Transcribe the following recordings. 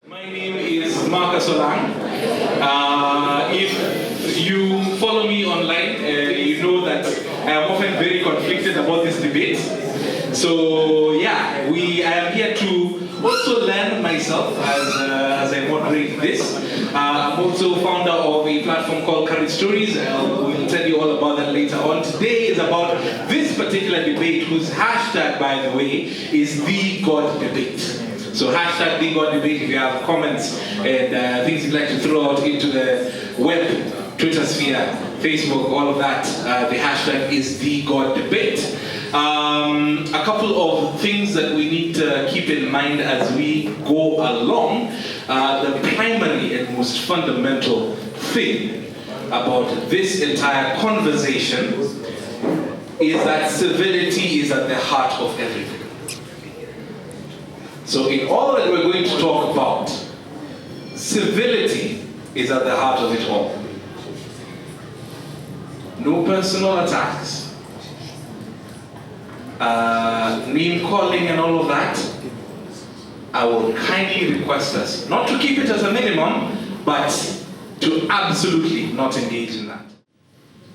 My name is Marcus Olang. If you follow me online, you know that I am often very conflicted about this debate. So yeah, I am here to also learn myself as I moderate this. I'm also founder of a platform called Courage Stories. We'll tell you all about that later on. Today is about this particular debate, whose hashtag, by the way, is The God Debate. So hashtag The God Debate if you have comments and things you'd like to throw out into the web, Twitter sphere, Facebook, all of that. The hashtag is The God Debate. A couple of things that we need to keep in mind as we go along. The primary and most fundamental thing about this entire conversation is that civility is at the heart of everything. So in all that we're going to talk about, civility is at the heart of it all. No personal attacks, name calling and all of that. I will kindly request us not to keep it as a minimum, but to absolutely not engage in that.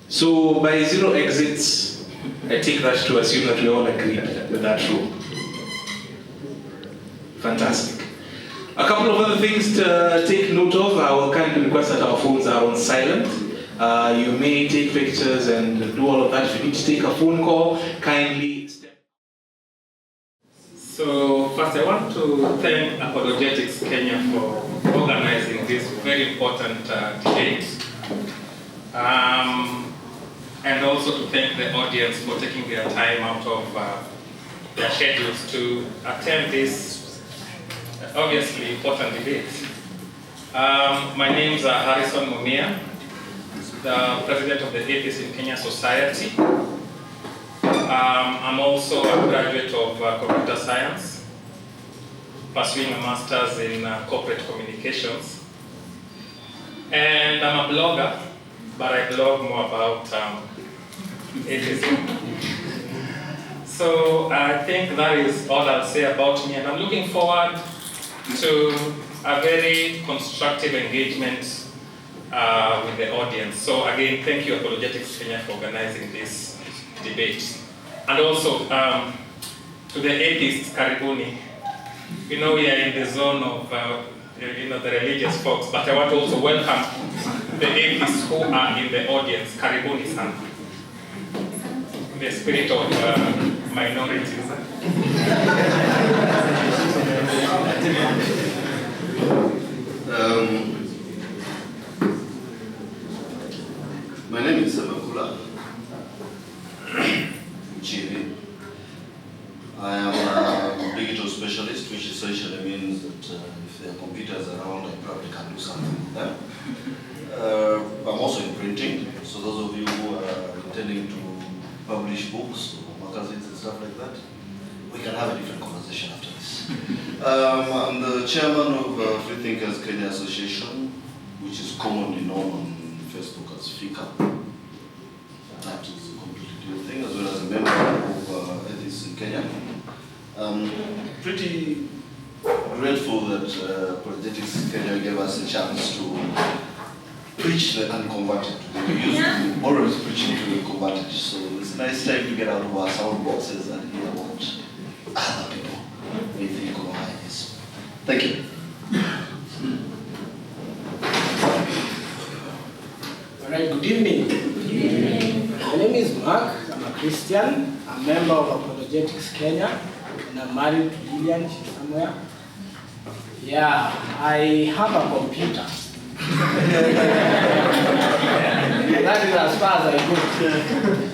So by zero exits, I take that to assume that we all agreed with that rule. Fantastic. A couple of other things to take note of. I will kindly request that our phones are on silent. You may take pictures and do all of that. If you need to take a phone call, kindly step. So first I want to thank Apologetics Kenya for organizing this very important debate. And also to thank the audience for taking their time out of their schedules to attend this obviously important debate. My name is Harrison Mumia, the president of the Atheists in Kenya Society. I'm also a graduate of computer science, pursuing a master's in corporate communications. And I'm a blogger, but I blog more about atheism. So I think that is all I'll say about me, and I'm looking forward to a very constructive engagement with the audience. So again, thank you Apologetics Kenya for organizing this debate. And also to the atheists, Karibuni. You know, we are in the zone of the religious folks, but I want to also welcome the atheists who are in the audience. Karibuni-san. The spirit of minorities. My name is Samakula Chivi. I am a digital specialist, which essentially means that if there are computers around, I probably can do something with them. I'm also in printing, so those of you who are intending to publish books or magazines and stuff like that, we can have a different conversation after this. I'm the chairman of Free Thinkers Kenya Association, which is commonly known on Facebook as FICA. That is a completely different thing, as well as a member of Atheists in Kenya. Pretty grateful that Apologetics Kenya gave us a chance to preach the unconverted. We're always preaching to the converted, so it's a nice time to get out of our sound boxes and hear what other people may think of ideas. Thank you. All right, good evening. Good evening. My name is Mark. I'm a Christian. I'm a member of Apologetics Kenya, and I'm married to Lillian. She's somewhere. Yeah, I have a computer. That is as far as I go.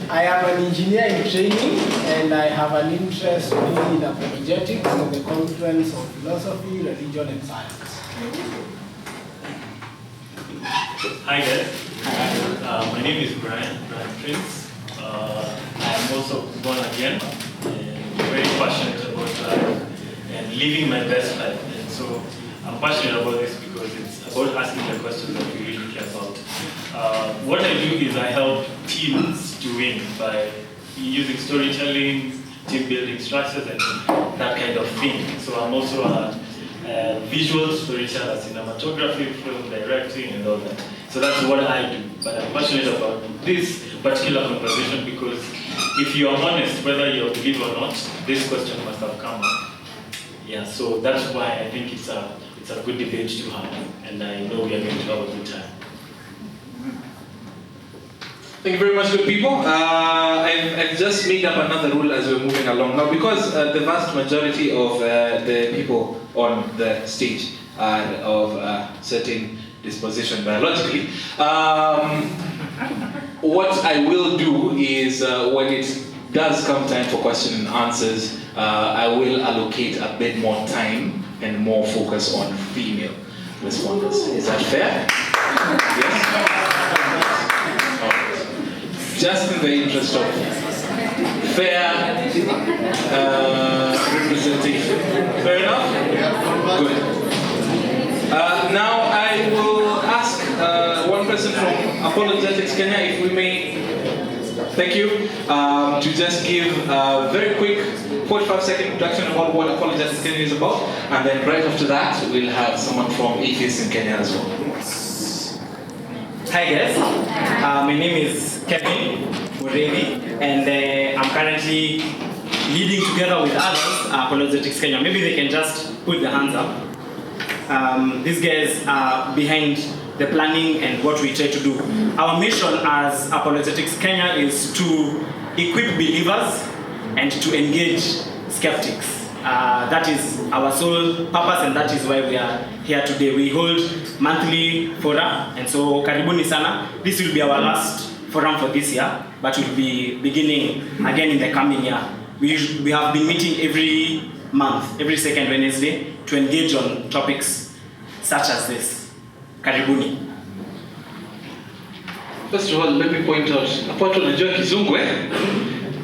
I am an engineer in training, and I have an interest in apologetics and the confluence of philosophy, religion, and science. Hi guys, my name is Brian Prince. I'm also born again and very passionate about life and living my best life. And so I'm passionate about this because it's about asking the questions that we really care about. What I do is I help teams to win by using storytelling, team building structures, and that kind of thing. So I'm also a visual storyteller, cinematography, film directing, and all that. So that's what I do. But I'm passionate about this particular conversation because if you are honest, whether you believe or not, this question must have come up. Yeah, so that's why I think it's a good debate to have, and I know we are going to have a good time. Thank you very much, good people. I've just made up another rule as we're moving along. Now, because the vast majority of the people on the stage are of certain disposition biologically, what I will do is when it does come time for question and answers, I will allocate a bit more time and more focus on female responders. Is that fair? Yes? Just in the interest of fair representation. Fair enough? Good. Now I will ask one person from Apologetics Kenya, if we may, thank you, to just give a very quick 45-second introduction about what Apologetics Kenya is about, and then right after that we'll have someone from Atheists in Kenya as well. Hi guys, my name is Kevin Murevi, and I'm currently leading together with others Apologetics Kenya. Maybe they can just put their hands up. These guys are behind the planning and what we try to do. Our mission as Apologetics Kenya is to equip believers and to engage skeptics. That is our sole purpose, and that is why we are here today. We hold monthly fora, and so karibuni sana. This will be our last forum for this year, but we'll be beginning again in the coming year. We have been meeting every month, every second Wednesday, to engage on topics such as this. Karibuni. First of all, let me point out, apart from najua kizungu,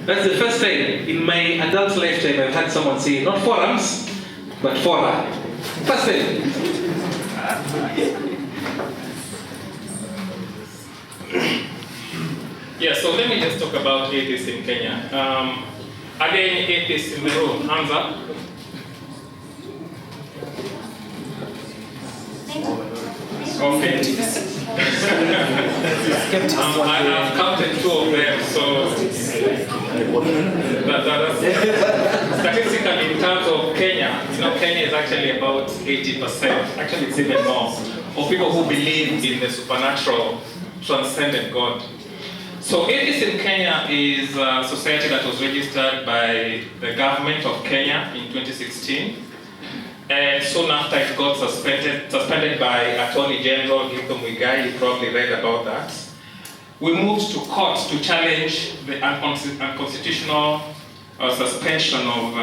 that's the first time in my adult lifetime I've had someone say, not forums, but fora. First time. Yeah, so let me just talk about atheists in Kenya. Are there any atheists in the room? Hands up. Okay. I have counted 2 of them, so statistically in terms of Kenya, Kenya is actually about 80%, actually it's even more, of people who believe in the supernatural, transcendent God. So Atheists in Kenya is a society that was registered by the government of Kenya in 2016. And soon after it got suspended by Attorney General Githu Muigai. You probably read about that. We moved to court to challenge the unconstitutional suspension of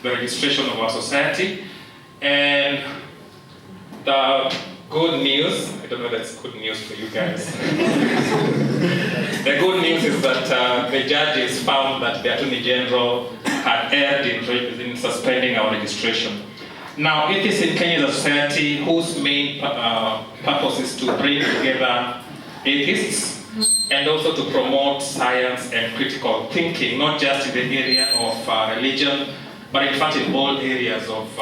the registration of our society. And the good news, I don't know if that's good news for you guys. The good news is that the judges found that the Attorney General had erred in suspending our registration. Now, Atheists in Kenya is a society whose main purpose is to bring together atheists and also to promote science and critical thinking, not just in the area of religion, but in fact in all areas of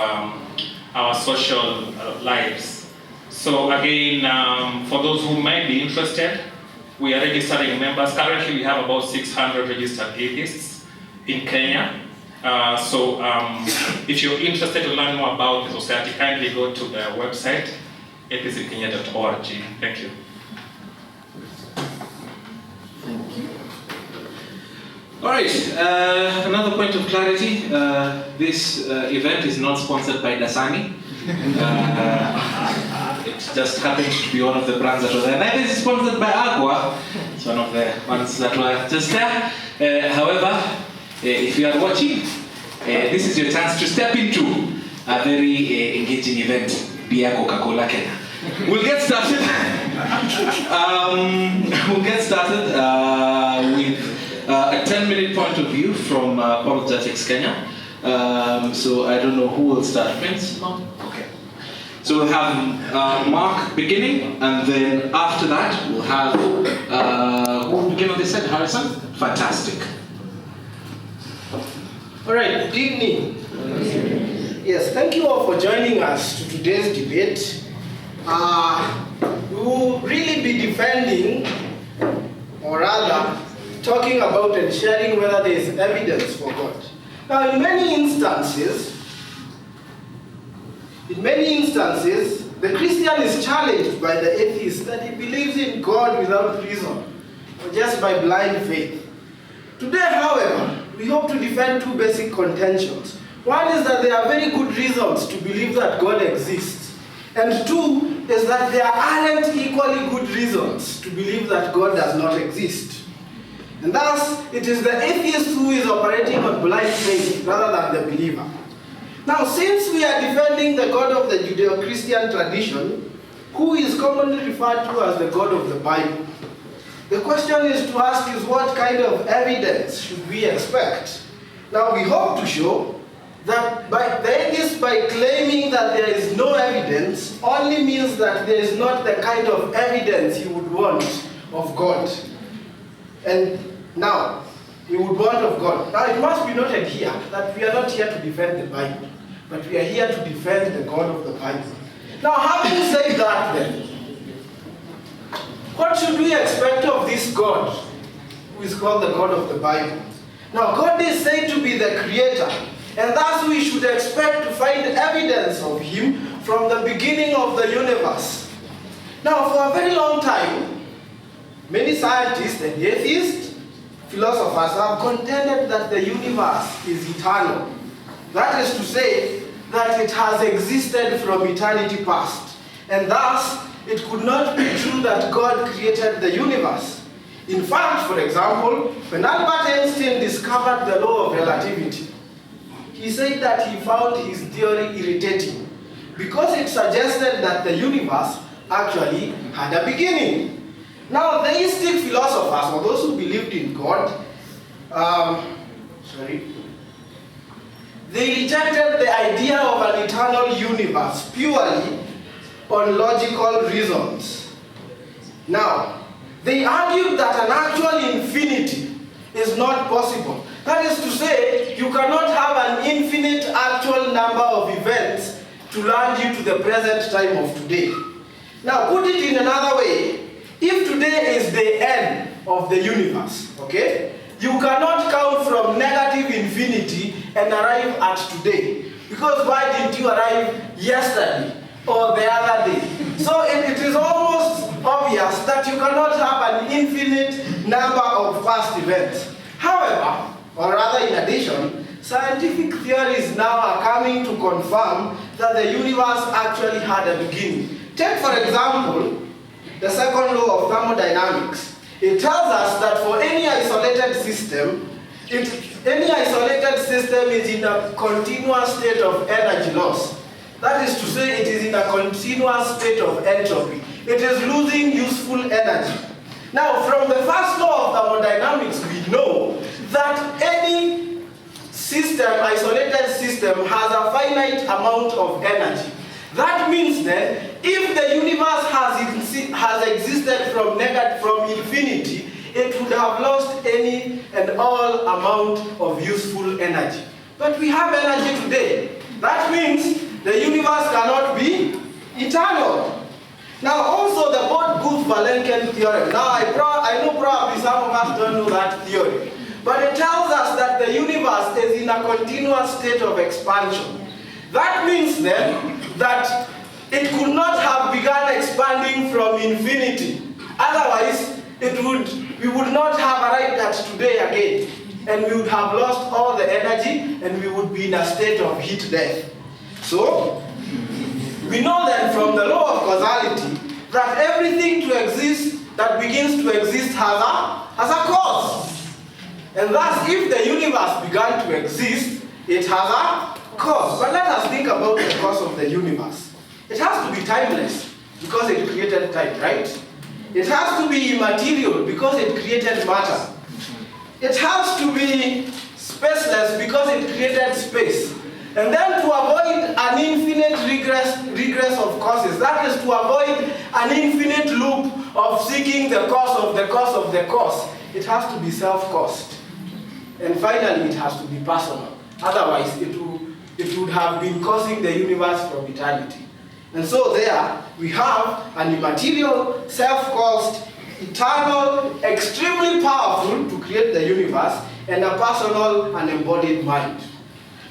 our social lives. So again, for those who might be interested, we are registering members. Currently, we have about 600 registered atheists in Kenya. If you're interested to learn more about the society, kindly go to the website, atheistinkenya.org. Thank you. All right, another point of clarity. This event is not sponsored by Dasani. It just happens to be one of the brands that were there. Neither is sponsored by Aqua. It's one of the ones that were just there. However, if you are watching, this is your chance to step into a very engaging event, Bia Coca-Cola Kenya. We'll get started. With a 10-minute point of view from Apologetics Kenya. So I don't know who will start. Prince? No? Okay. So we'll have Mark beginning, and then after that we'll have who will begin on this side? Harrison? Fantastic. All right, good evening. Yes, thank you all for joining us to today's debate. We will really be defending, or rather, talking about and sharing whether there is evidence for God. Now, in many instances, the Christian is challenged by the atheist that he believes in God without reason, or just by blind faith. Today, however, we hope to defend two basic contentions. One is that there are very good reasons to believe that God exists. And two is that there aren't equally good reasons to believe that God does not exist. And thus, it is the atheist who is operating on blind faith rather than the believer. Now, since we are defending the God of the Judeo-Christian tradition, who is commonly referred to as the God of the Bible, the question is to ask is what kind of evidence should we expect? Now, we hope to show that the atheist, by claiming that there is no evidence, only means that there is not the kind of evidence he would want of God. And now, he would want of God. Now, it must be noted here that we are not here to defend the Bible, but we are here to defend the God of the Bible. Now, having said that then, what should we expect of this God, who is called the God of the Bible? Now, God is said to be the creator, and thus we should expect to find evidence of him from the beginning of the universe. Now, for a very long time, many scientists and atheists, philosophers have contended that the universe is eternal. That is to say, that it has existed from eternity past, and thus it could not be true that God created the universe. In fact, for example, when Albert Einstein discovered the law of relativity, he said that he found his theory irritating because it suggested that the universe actually had a beginning. Now, theistic philosophers, or those who believed in God, they rejected the idea of an eternal universe purely on logical reasons. Now, they argued that an actual infinity is not possible. That is to say, you cannot have an infinite actual number of events to land you to the present time of today. Now, put it in another way, if today is the end of the universe, okay, you cannot count from negative infinity and arrive at today. Because why didn't you arrive yesterday or the other day? So it is almost obvious that you cannot have an infinite number of past events. However, or rather in addition, scientific theories now are coming to confirm that the universe actually had a beginning. Take, for example, the second law of thermodynamics. It tells us that for any isolated system, any isolated system is in a continuous state of energy loss. That is to say, it is in a continuous state of entropy. It is losing useful energy. Now, from the first law of thermodynamics, we know that any system, isolated system, has a finite amount of energy. That means then, if the universe has existed from infinity, it would have lost any and all amount of useful energy. But we have energy today. That means the universe cannot be eternal. Now also the Bode-Guth-Vilenkin theorem. Now I know probably some of us don't know that theory. But it tells us that the universe is in a continuous state of expansion. That means then that it could not have begun expanding from infinity. Otherwise, we would not have arrived at today again. And we would have lost all the energy and we would be in a state of heat death. So, we know then from the law of causality that everything to exist that begins to exist has a cause. And thus, if the universe began to exist, it has a cause. But let us think about the cause of the universe. It has to be timeless because it created time, right? It has to be immaterial because it created matter. It has to be spaceless because it created space. And then to avoid an infinite regress of causes, that is to avoid an infinite loop of seeking the cause of the cause of the cause, it has to be self-caused. And finally, it has to be personal. Otherwise, it will it would have been causing the universe from eternity. And so there we have an immaterial, self-caused, eternal, extremely powerful to create the universe, and a personal and embodied mind.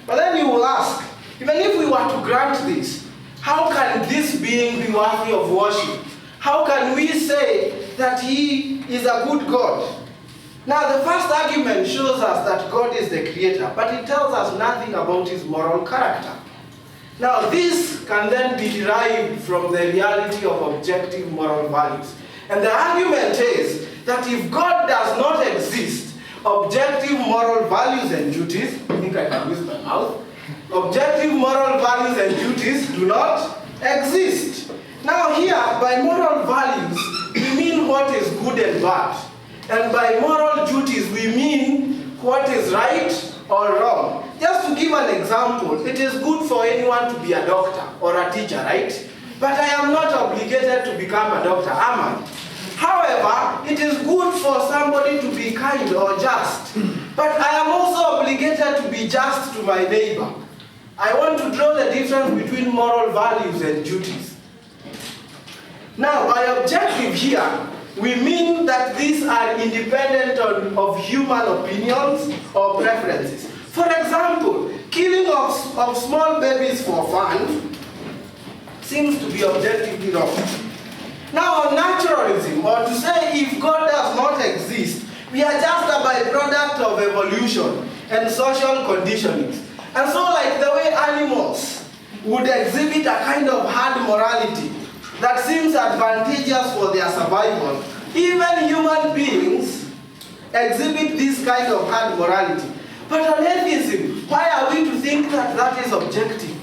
But then you will ask, even if we were to grant this, how can this being be worthy of worship? How can we say that he is a good God? Now the first argument shows us that God is the creator, but it tells us nothing about his moral character. Now this can then be derived from the reality of objective moral values. And the argument is that if God does not exist, objective moral values and duties, I think I can use my mouth, objective moral values and duties do not exist. Now here, by moral values, we mean what is good and bad. And by moral duties, we mean what is right or wrong. Just to give an example, it is good for anyone to be a doctor or a teacher, right? But I am not obligated to become a doctor, am I? However, it is good for somebody to be kind or just. But I am also obligated to be just to my neighbor. I want to draw the difference between moral values and duties. Now, by objective here, we mean that these are independent of human opinions or preferences. For example, killing of small babies for fun seems to be objectively wrong. Now on naturalism, or to say if God does not exist, we are just a byproduct of evolution and social conditioning. And so like the way animals would exhibit a kind of hard morality that seems advantageous for their survival, even human beings exhibit this kind of hard morality. But on atheism, why are we to think that that is objective?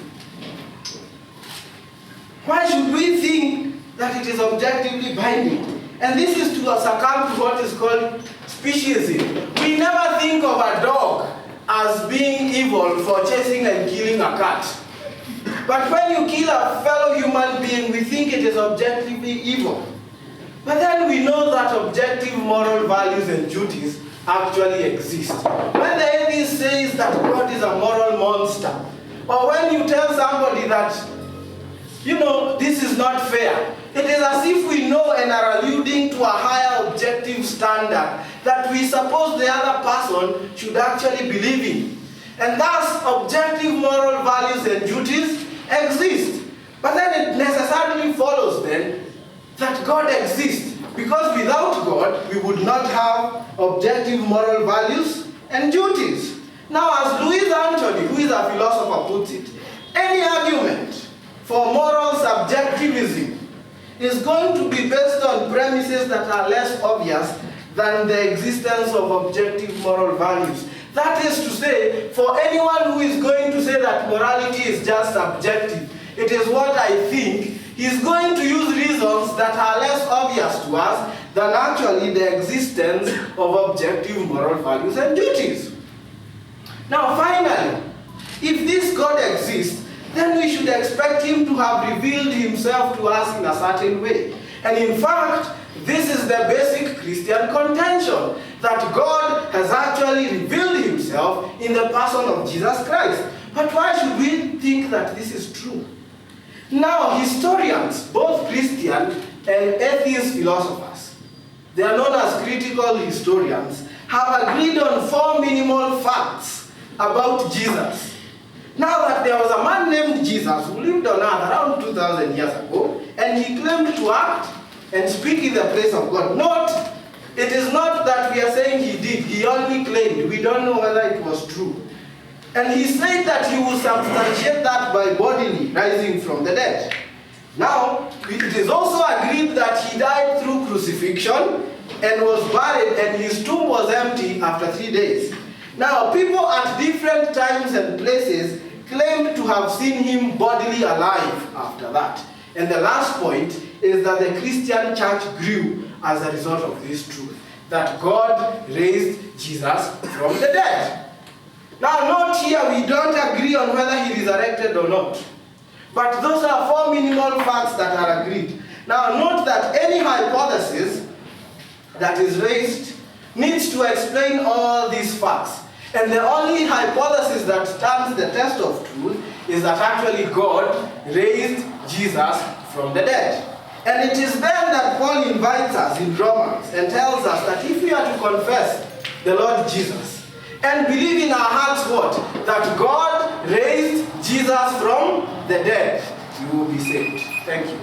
Why should we think that it is objectively binding? And this is to succumb to what is called speciesism. We never think of a dog as being evil for chasing and killing a cat. But when you kill a fellow human being, we think it is objectively evil. But then we know that objective moral values and duties actually exist. When the atheist says that God is a moral monster, or when you tell somebody that, you know, this is not fair, it is as if we know and are alluding to a higher objective standard that we suppose the other person should actually believe in. And thus, objective moral values and duties exist. But then it necessarily follows then that God exists, because without God, we would not have objective moral values and duties. Now, as Louis Anthony, who is a philosopher, puts it, any argument for moral subjectivism is going to be based on premises that are less obvious than the existence of objective moral values. That is to say, for anyone who is going to say that morality is just subjective, it is what I think, he is going to use reasons that are less obvious to us than actually the existence of objective moral values and duties. Now finally, if this God exists, then we should expect him to have revealed himself to us in a certain way. And in fact, this is the basic Christian contention, that God has actually revealed himself in the person of Jesus Christ. But why should we think that this is true? Now, historians, both Christian and atheist philosophers, they are known as critical historians, have agreed on 4 minimal facts about Jesus. Now that there was a man named Jesus who lived on earth around 2,000 years ago, and he claimed to act and speak in the place of God. Note, it is not that we are saying he did, he only claimed. We don't know whether it was true. And he said that he will substantiate that by bodily rising from the dead. Now, it is also agreed that he died through crucifixion and was buried, and his tomb was empty after 3 days. Now, people at different times and places claim to have seen him bodily alive after that. And the last point is that the Christian church grew as a result of this truth, that God raised Jesus from the dead. Now, note here, we don't agree on whether he resurrected or not. But those are 4 minimal facts that are agreed. Now, note that any hypothesis that is raised needs to explain all these facts. And the only hypothesis that stands the test of truth is that actually God raised Jesus from the dead. And it is then that Paul invites us in Romans and tells us that if we are to confess the Lord Jesus and believe in our hearts what? That God raised Jesus from the dead, you will be saved. Thank you.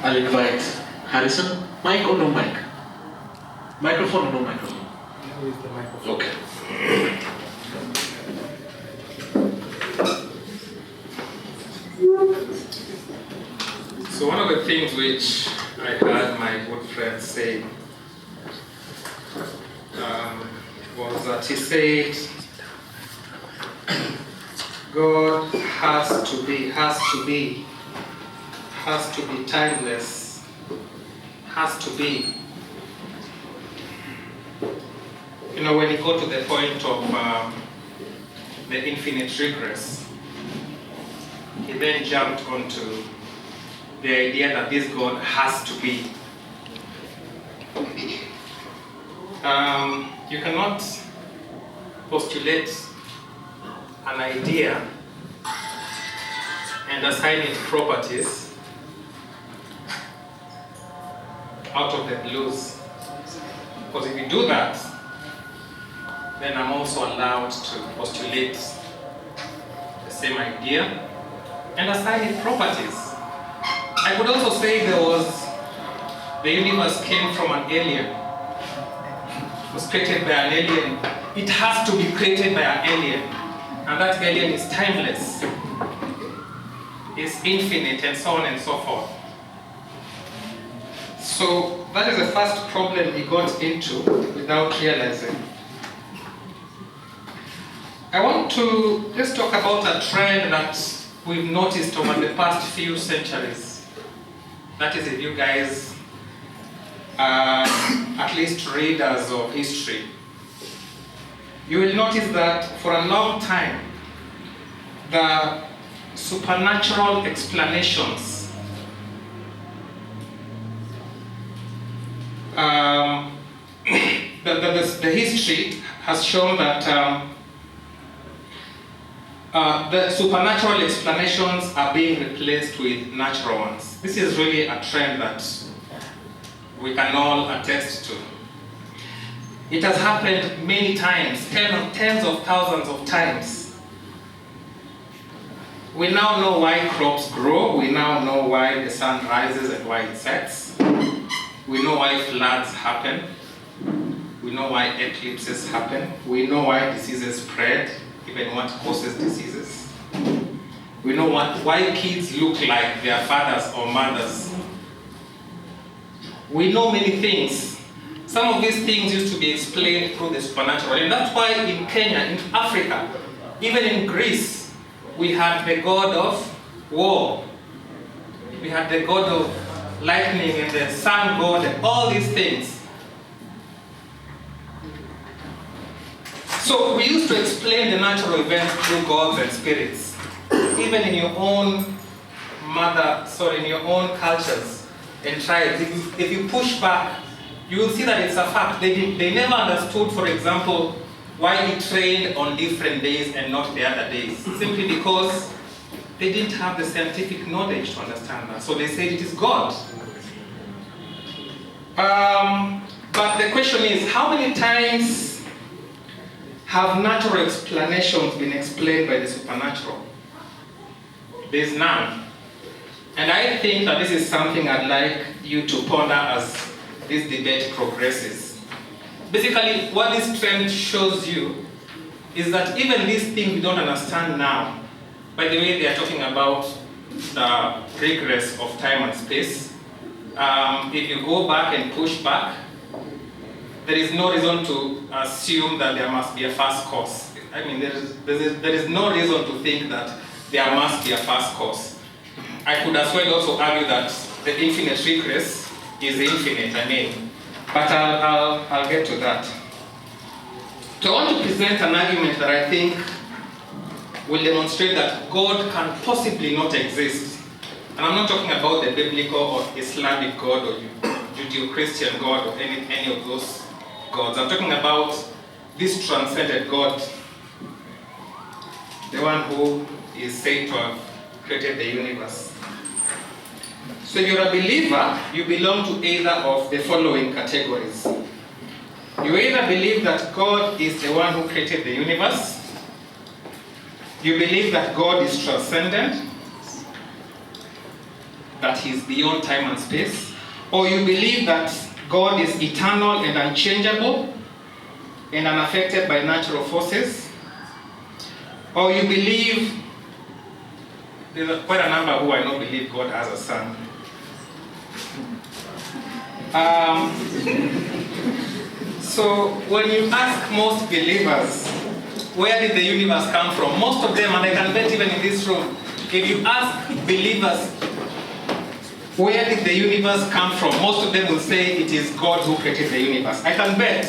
I'll invite Harrison. Mic or no mic? Microphone or no microphone? Okay. So one of the things which I heard my good friend say was that he said, God has to be timeless, has to be. You know, when you go to the point of the infinite regress, he then jumped onto the idea that this God has to be. You cannot postulate an idea and assign it properties out of the blues. Because if you do that, then I'm also allowed to postulate the same idea and assign it properties. I could also say the universe came from an alien. It was created by an alien. It has to be created by an alien. And that alien is timeless, is infinite, and so on and so forth. So that is the first problem he got into without realizing. I want to just talk about a trend that we've noticed over the past few centuries. That is, if you guys are at least readers of history, you will notice that for a long time, the supernatural explanations the history has shown that the supernatural explanations are being replaced with natural ones. This is really a trend that we can all attest to. It has happened many times, tens of thousands of times. We now know why crops grow. We now know why the sun rises and why it sets. We know why floods happen. We know why eclipses happen. We know why diseases spread, even what causes diseases. We know why kids look like their fathers or mothers. We know many things. Some of these things used to be explained through the supernatural. And that's why in Kenya, in Africa, even in Greece, we had the god of war. We had the god of lightning and the sun god and all these things. So we used to explain the natural events through gods and spirits. Even in your own in your own cultures and tribes, if you push back, you will see that it's a fact. They never understood, for example, why it rained on different days and not the other days. Simply because they didn't have the scientific knowledge to understand that. So they said it is God. But the question is, how many times have natural explanations been explained by the supernatural? There's none. And I think that this is something I'd like you to ponder as this debate progresses. Basically, what this trend shows you is that even these things we don't understand now, by the way, they are talking about the regress of time and space. If you go back and push back, there is no reason to assume that there must be a first cause. I mean, there is no reason to think that there must be a first cause. I could as well also argue that the infinite regress is infinite, but I'll get to that. So I want to present an argument that I think will demonstrate that God can possibly not exist And I'm not talking about the biblical or Islamic God or Judeo-Christian God or any of those gods. I'm talking about this transcendent God, the one who is said to have created the universe. So if you're a believer, you belong to either of the following categories. You either believe that God is the one who created the universe, you believe that God is transcendent, that He's beyond time and space, or you believe that God is eternal and unchangeable and unaffected by natural forces, or you believe, there's quite a number who I know believe God has a son. So when you ask most believers, where did the universe come from? Most of them, and I can bet even in this room, if you ask believers, where did the universe come from? Most of them will say it is God who created the universe. I can bet.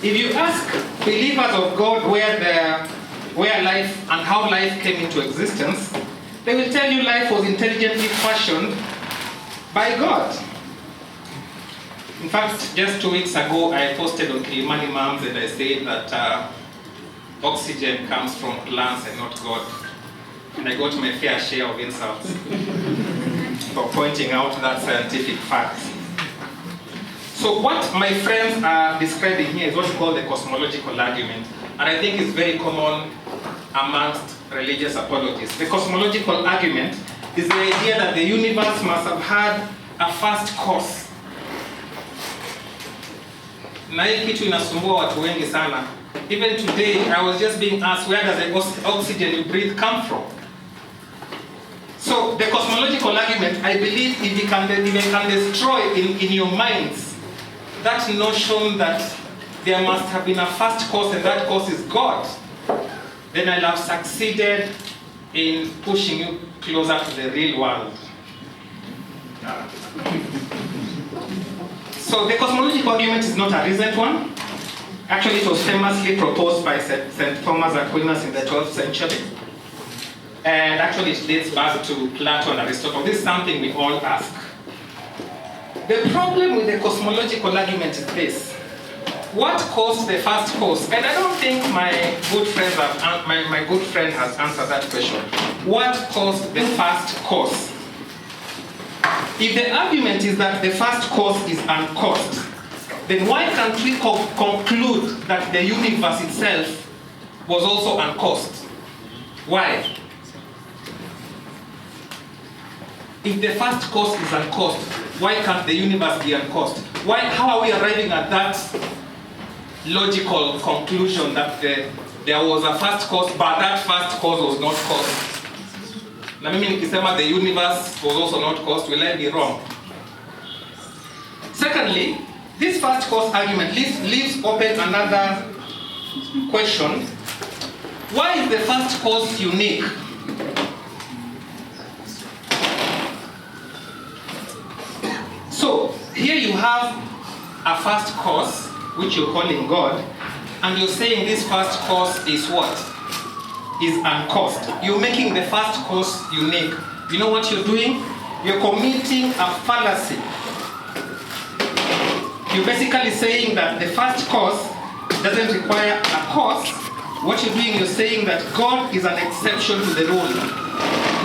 If you ask believers of God where life and how life came into existence, they will tell you life was intelligently fashioned by God. In fact, just 2 weeks ago, I posted on Kilimani Moms and I said that oxygen comes from plants and not God. And I got my fair share of insults for pointing out that scientific fact. So what my friends are describing here is what we call the cosmological argument. And I think it's very common amongst religious apologists. The cosmological argument is the idea that the universe must have had a first cause. Na hii kitu inasumbua watu wengi sana. Even today, I was just being asked, where does the oxygen you breathe come from? So the cosmological argument, I believe if you can destroy in your minds that notion that there must have been a first cause and that cause is God, then I'll have succeeded in pushing you closer to the real world. So the cosmological argument is not a recent one. Actually, it was famously proposed by St. Thomas Aquinas in the 12th century. And actually it dates back to Plato and Aristotle. This is something we all ask. The problem with the cosmological argument is this. What caused the first cause? And I don't think my good friend has answered that question. What caused the first cause? If the argument is that the first cause is uncaused, then why can't we conclude that the universe itself was also uncaused? Why? If the first cause is uncaused, why can't the universe be uncaused? How are we arriving at that logical conclusion that there was a first cause, but that first cause was not caused? Na mimi nikisema the universe was also not caused, will I be wrong? Secondly, this first cause argument leaves open another question. Why is the first cause unique? So, here you have a first cause, which you're calling God, and you're saying this first cause is what? Is uncaused. You're making the first cause unique. You know what you're doing? You're committing a fallacy. You're basically saying that the first cause doesn't require a cause. What you're doing, you're saying that God is an exception to the rule.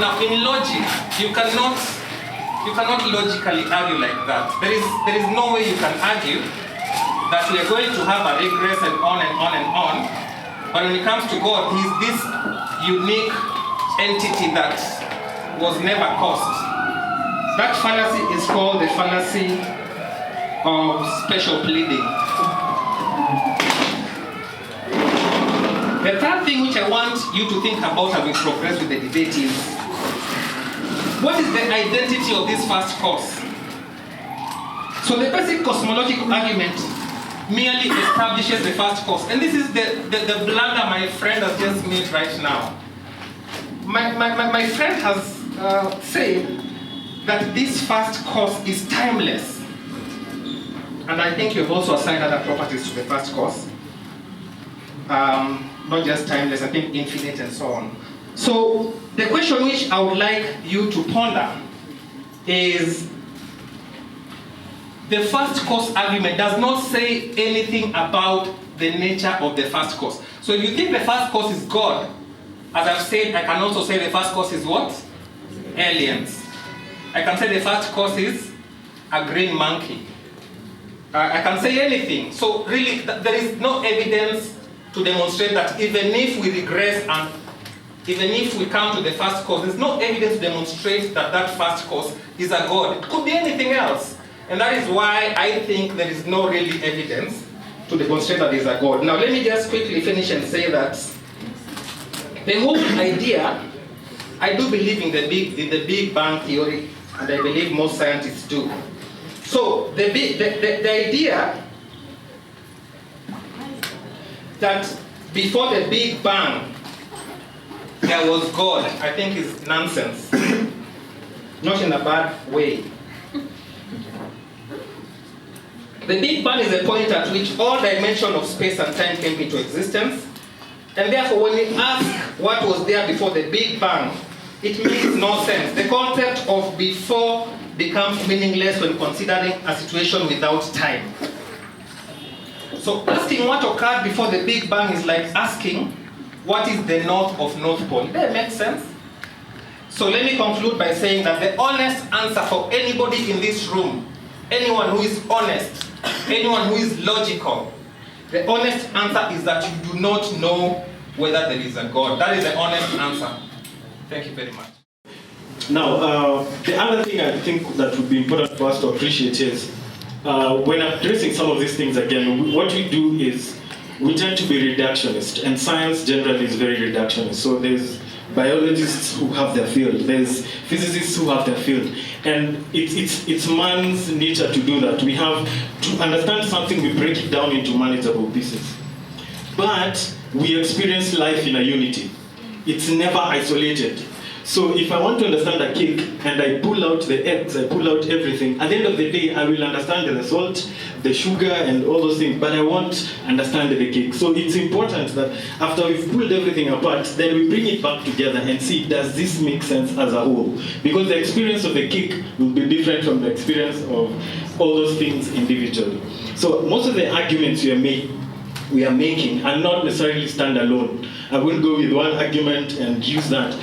Now, in logic, you cannot logically argue like that. There is no way you can argue that we are going to have a regress and on and on and on. But when it comes to God, He's this unique entity that was never caused. That fallacy is called the fallacy of special pleading. The third thing which I want you to think about as we progress with the debate is, what is the identity of this first cause? So the basic cosmological argument merely establishes the first cause. And this is the blunder my friend has just made right now. My friend has said that this first cause is timeless. And I think you've also assigned other properties to the first cause. Not just timeless, I think infinite and so on. So the question which I would like you to ponder is, the first cause argument does not say anything about the nature of the first cause. So if you think the first cause is God, as I've said, I can also say the first cause is what? Aliens. I can say the first cause is a green monkey. I can say anything. So really, there is no evidence to demonstrate that even if we regress and even if we come to the first cause, there's no evidence to demonstrate that that first cause is a God. It could be anything else. And that is why I think there is no really evidence to demonstrate that there is a God. Now let me just quickly finish and say that the whole idea, I do believe in the Big Bang theory, and I believe most scientists do. So the idea that before the Big Bang there was God, I think is nonsense. Not in a bad way. The Big Bang is a point at which all dimensions of space and time came into existence. And therefore, when we ask what was there before the Big Bang, it makes no sense. The concept of before becomes meaningless when considering a situation without time. So asking what occurred before the Big Bang is like asking what is the north of North Pole. Does that make sense? So let me conclude by saying that the honest answer for anybody in this room, anyone who is honest, anyone who is logical, the honest answer is that you do not know whether there is a God. That is the honest answer. Thank you very much. Now, the other thing I think that would be important for us to appreciate is, when addressing some of these things again, what we do is we tend to be reductionist, and science generally is very reductionist. So there's biologists who have their field, there's physicists who have their field, and it's man's nature to do that. We have to understand something, we break it down into manageable pieces. But we experience life in a unity. It's never isolated. So if I want to understand a cake and I pull out the eggs, I pull out everything, at the end of the day I will understand the salt, the sugar and all those things, but I won't understand the cake. So it's important that after we've pulled everything apart, then we bring it back together and see, does this make sense as a whole? Because the experience of the cake will be different from the experience of all those things individually. So most of the arguments we are making are not necessarily standalone. I won't go with one argument and use that.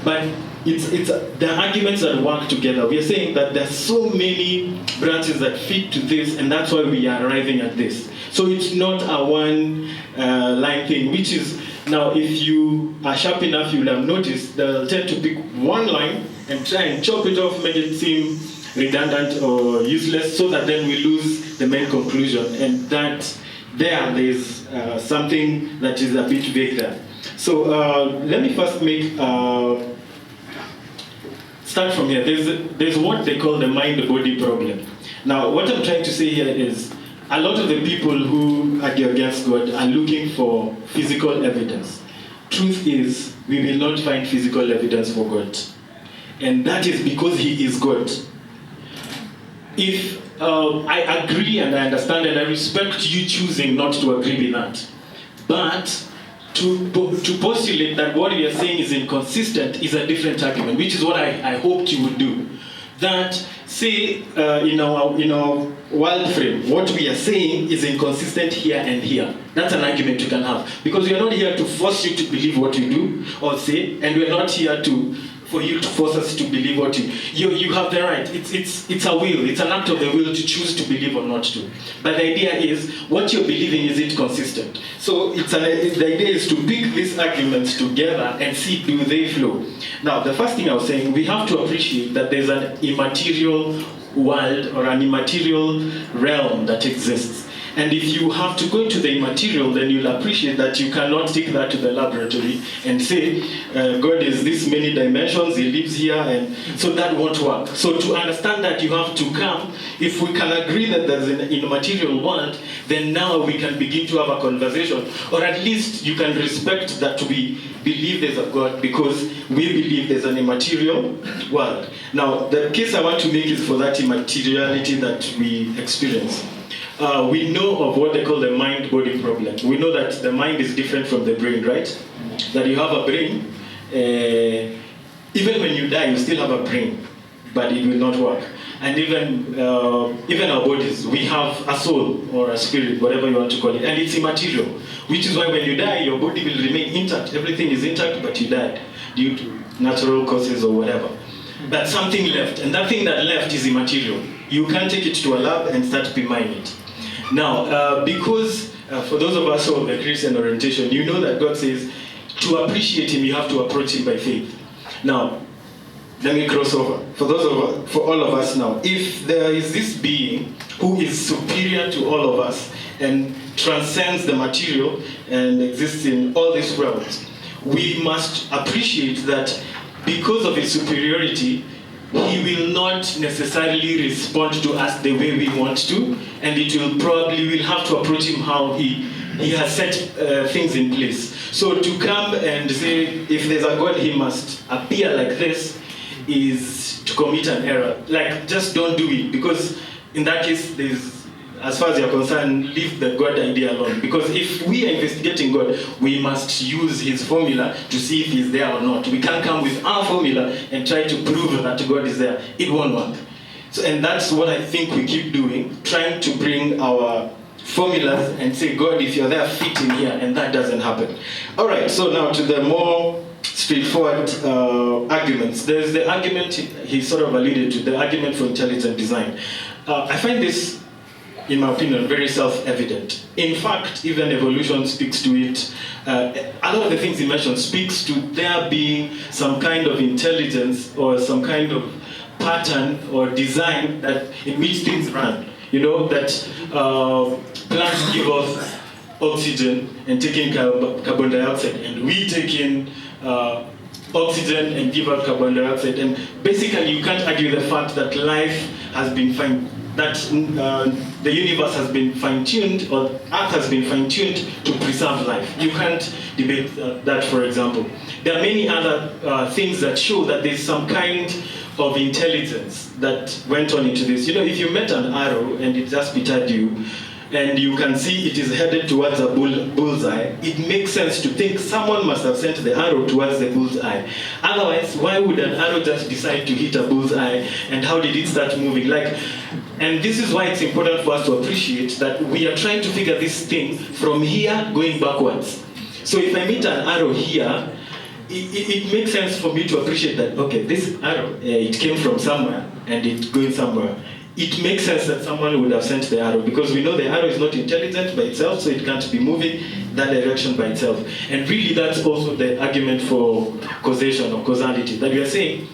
But it's the arguments that work together. We are saying that there's so many branches that fit to this, and that's why we are arriving at this. So it's not a one-line thing, which is, now if you are sharp enough, you'll have noticed they'll tend to pick one line and try and chop it off, make it seem redundant or useless, so that then we lose the main conclusion. And that there's something that is a bit vague there. So let me first start from here. There's what they call the mind-body problem. Now, what I'm trying to say here is, a lot of the people who argue against God are looking for physical evidence. Truth is, we will not find physical evidence for God. And that is because He is God. If I agree and I understand and I respect you choosing not to agree with that, but to postulate that what we are saying is inconsistent is a different argument, which is what I hoped you would do. That, say, in our world frame, what we are saying is inconsistent here and here. That's an argument you can have. Because we are not here to force you to believe what you do or say, and we are not here for you to force us to believe what you have the right. It's a will. It's an act of the will to choose to believe or not to. But the idea is, what you're believing, is it consistent? So the idea is to pick these arguments together and see, do they flow? Now, the first thing I was saying, we have to appreciate that there's an immaterial world or an immaterial realm that exists. And if you have to go into the immaterial, then you'll appreciate that you cannot take that to the laboratory and say, God is this many dimensions, He lives here, and so that won't work. So to understand that, you have to come, if we can agree that there's an immaterial world, then now we can begin to have a conversation, or at least you can respect that we believe there's a God because we believe there's an immaterial world. Now, the case I want to make is for that immateriality that we experience. We know of what they call the mind-body problem. We know that the mind is different from the brain, right? That you have a brain, even when you die, you still have a brain, but it will not work. And even our bodies, we have a soul or a spirit, whatever you want to call it, and it's immaterial, which is why when you die, your body will remain intact. Everything is intact, but you died due to natural causes or whatever. But something left, and that thing that left is immaterial. You can't take it to a lab and start to mine it. Now, because for those of us who have a Christian orientation, you know that God says to appreciate Him, you have to approach Him by faith. Now, let me cross over. For all of us now, if there is this being who is superior to all of us and transcends the material and exists in all these realms, we must appreciate that because of his superiority, he will not necessarily respond to us the way we want to, and we'll have to approach him how he has set things in place. So to come and say, if there's a God, he must appear like this, is to commit an error. Like, just don't do it, because in that case, as far as you're concerned, leave the God idea alone. Because if we are investigating God, we must use his formula to see if he's there or not. We can't come with our formula and try to prove that God is there. It won't work. So, and that's what I think we keep doing, trying to bring our formulas and say, God, if you're there, fit in here, and that doesn't happen. All right, so now to the more straightforward arguments. There's the argument he sort of alluded to, the argument for intelligent design. I find this, in my opinion, very self-evident. In fact, even evolution speaks to it. A lot of the things he mentioned speaks to there being some kind of intelligence or some kind of pattern or design that in which things run. You know, that plants give off oxygen and take in carbon dioxide, and we take in oxygen and give out carbon dioxide. And basically, you can't argue the fact that life has been the universe has been fine-tuned, or Earth has been fine-tuned to preserve life. You can't debate that, for example. There are many other things that show that there's some kind of intelligence that went on into this. You know, if you met an arrow and it just bit at you, and you can see it is headed towards a bullseye, it makes sense to think someone must have sent the arrow towards the bullseye. Otherwise, why would an arrow just decide to hit a bullseye, and how did it start moving? And this is why it's important for us to appreciate that we are trying to figure this thing from here going backwards. So if I meet an arrow here, it makes sense for me to appreciate that, okay, this arrow, it came from somewhere and it's going somewhere. It makes sense that someone would have sent the arrow, because we know the arrow is not intelligent by itself, so it can't be moving that direction by itself. And really, that's also the argument for causation or causality, that we are saying,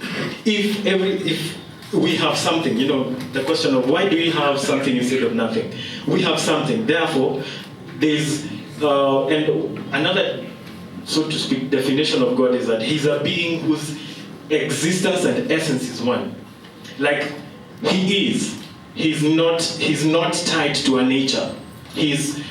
if we have something, you know, the question of why do we have something instead of nothing? We have something, therefore, there's, and another, so to speak, definition of God is that he's a being whose existence and essence is one. Like, he is. He's not tied to a nature. He's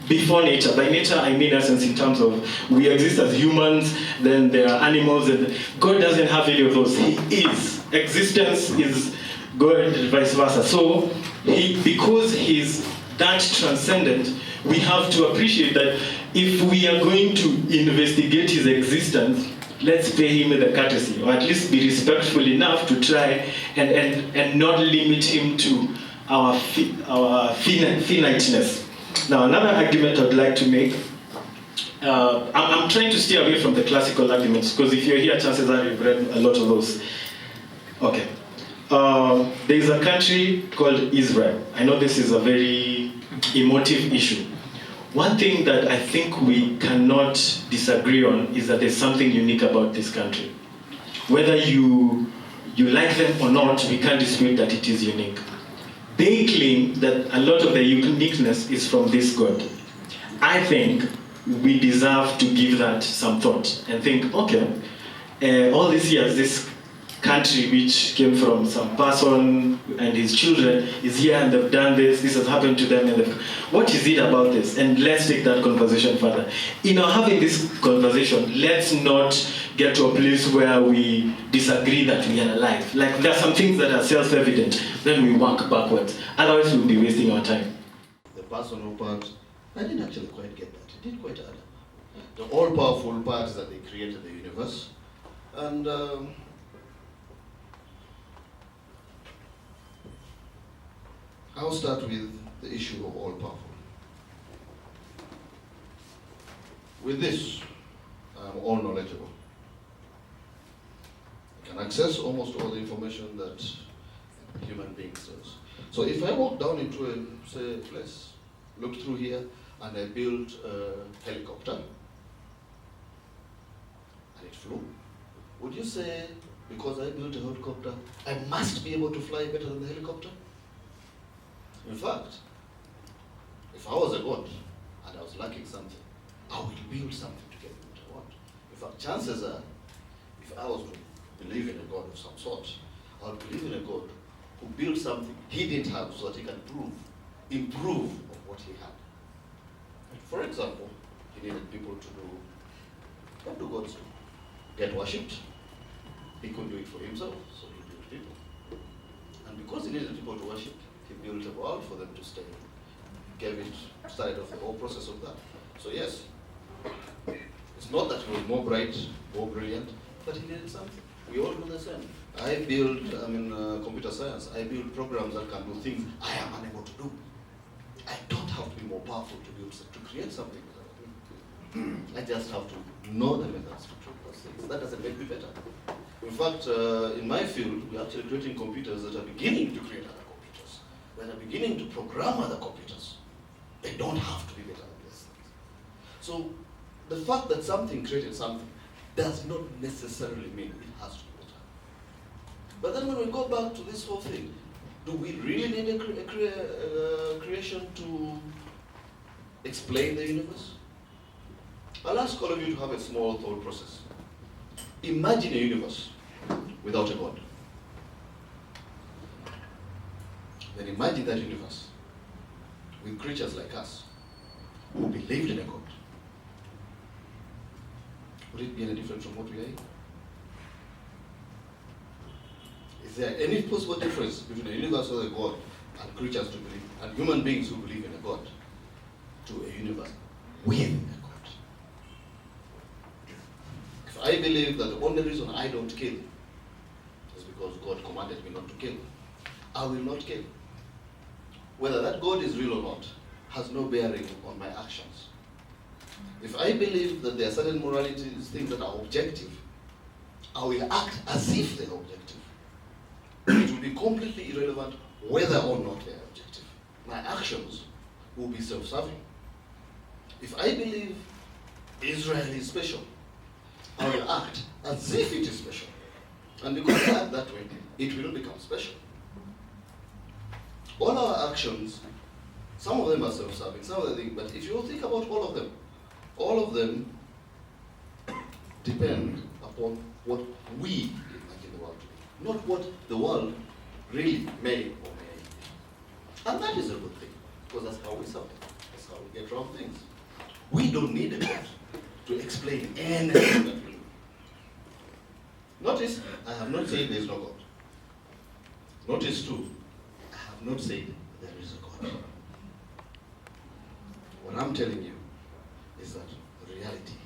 before nature. By nature, I mean essence in terms of we exist as humans, then there are animals, and God doesn't have any of those. He is. Existence is God and vice versa. So, because he's that transcendent, we have to appreciate that if we are going to investigate his existence, let's pay him the courtesy, or at least be respectful enough to try and not limit him to our finiteness. Now, another argument I'd like to make, I'm trying to stay away from the classical arguments, because if you're here, chances are you've read a lot of those. Okay. There's a country called Israel. I know this is a very emotive issue. One thing that I think we cannot disagree on is that there's something unique about this country. Whether you like them or not, we can't dispute that it is unique. They claim that a lot of the uniqueness is from this God. I think we deserve to give that some thought and think, okay, all these years, this country which came from some person and his children is here and they've done this has happened to them, and what is it about this? And let's take that conversation further. In having this conversation, let's not get to a place where we disagree that we are alive. Like, there are some things that are self-evident, then we work backwards. Otherwise, we'll be wasting our time. The personal part, I didn't actually quite get that. It didn't quite add up. The all-powerful part is that they created the universe. And I'll start with the issue of all powerful. With this, I'm all knowledgeable. I can access almost all the information that human beings does. So if I walk down into a, say, place, look through here, and I build a helicopter, and it flew, would you say, because I built a helicopter, I must be able to fly better than the helicopter? In fact, if I was a god and I was lacking something, I would build something to get what I want. In fact, chances are, if I was to believe in a god of some sort, I would believe in a god who built something he didn't have so that he can improve on what he had. For example, he needed people to do, what do gods do? Get worshipped. He couldn't do it for himself, so he built people. And because he needed people to worship, he built a world for them to stay in. Gave it, started off the whole process of that. So yes, it's not that he was more bright, more brilliant, but he needed something. We all do the same. I build, computer science, I build programs that can do things I am unable to do. I don't have to be more powerful to create something. I just have to know the methods to do those things. That doesn't make me better. In fact, in my field, we're actually creating computers that are beginning to create other computers. That are beginning to program other computers. They don't have to be better than these things. So the fact that something created something does not necessarily mean it has to be better. But then when we go back to this whole thing, do we really need a creation to explain the universe? I'll ask all of you to have a small thought process. Imagine a universe without a God. Then imagine that universe with creatures like us who believed in a God. Would it be any different from what we are in? Is there any possible difference between a universe with a God and creatures to believe, and human beings who believe in a God, to a universe with a God? If I believe that the only reason I don't kill is because God commanded me not to kill, I will not kill. Whether that God is real or not has no bearing on my actions. If I believe that there are certain moralities, things that are objective, I will act as if they're objective. It will be completely irrelevant whether or not they're objective. My actions will be self-serving. If I believe Israel is special, I will act as if it is special. And because I act that way, it will become special. All our actions, some of them are self-serving, some of them, but if you think about all of them depend upon what we imagine the world to be, not what the world really may or may be. And that is a good thing, because that's how we solve it. That's how we get around things. We don't need a God to explain anything that we do. Notice, I have not said there is no God. Notice too, I have not said there is a God. What I'm telling you is that reality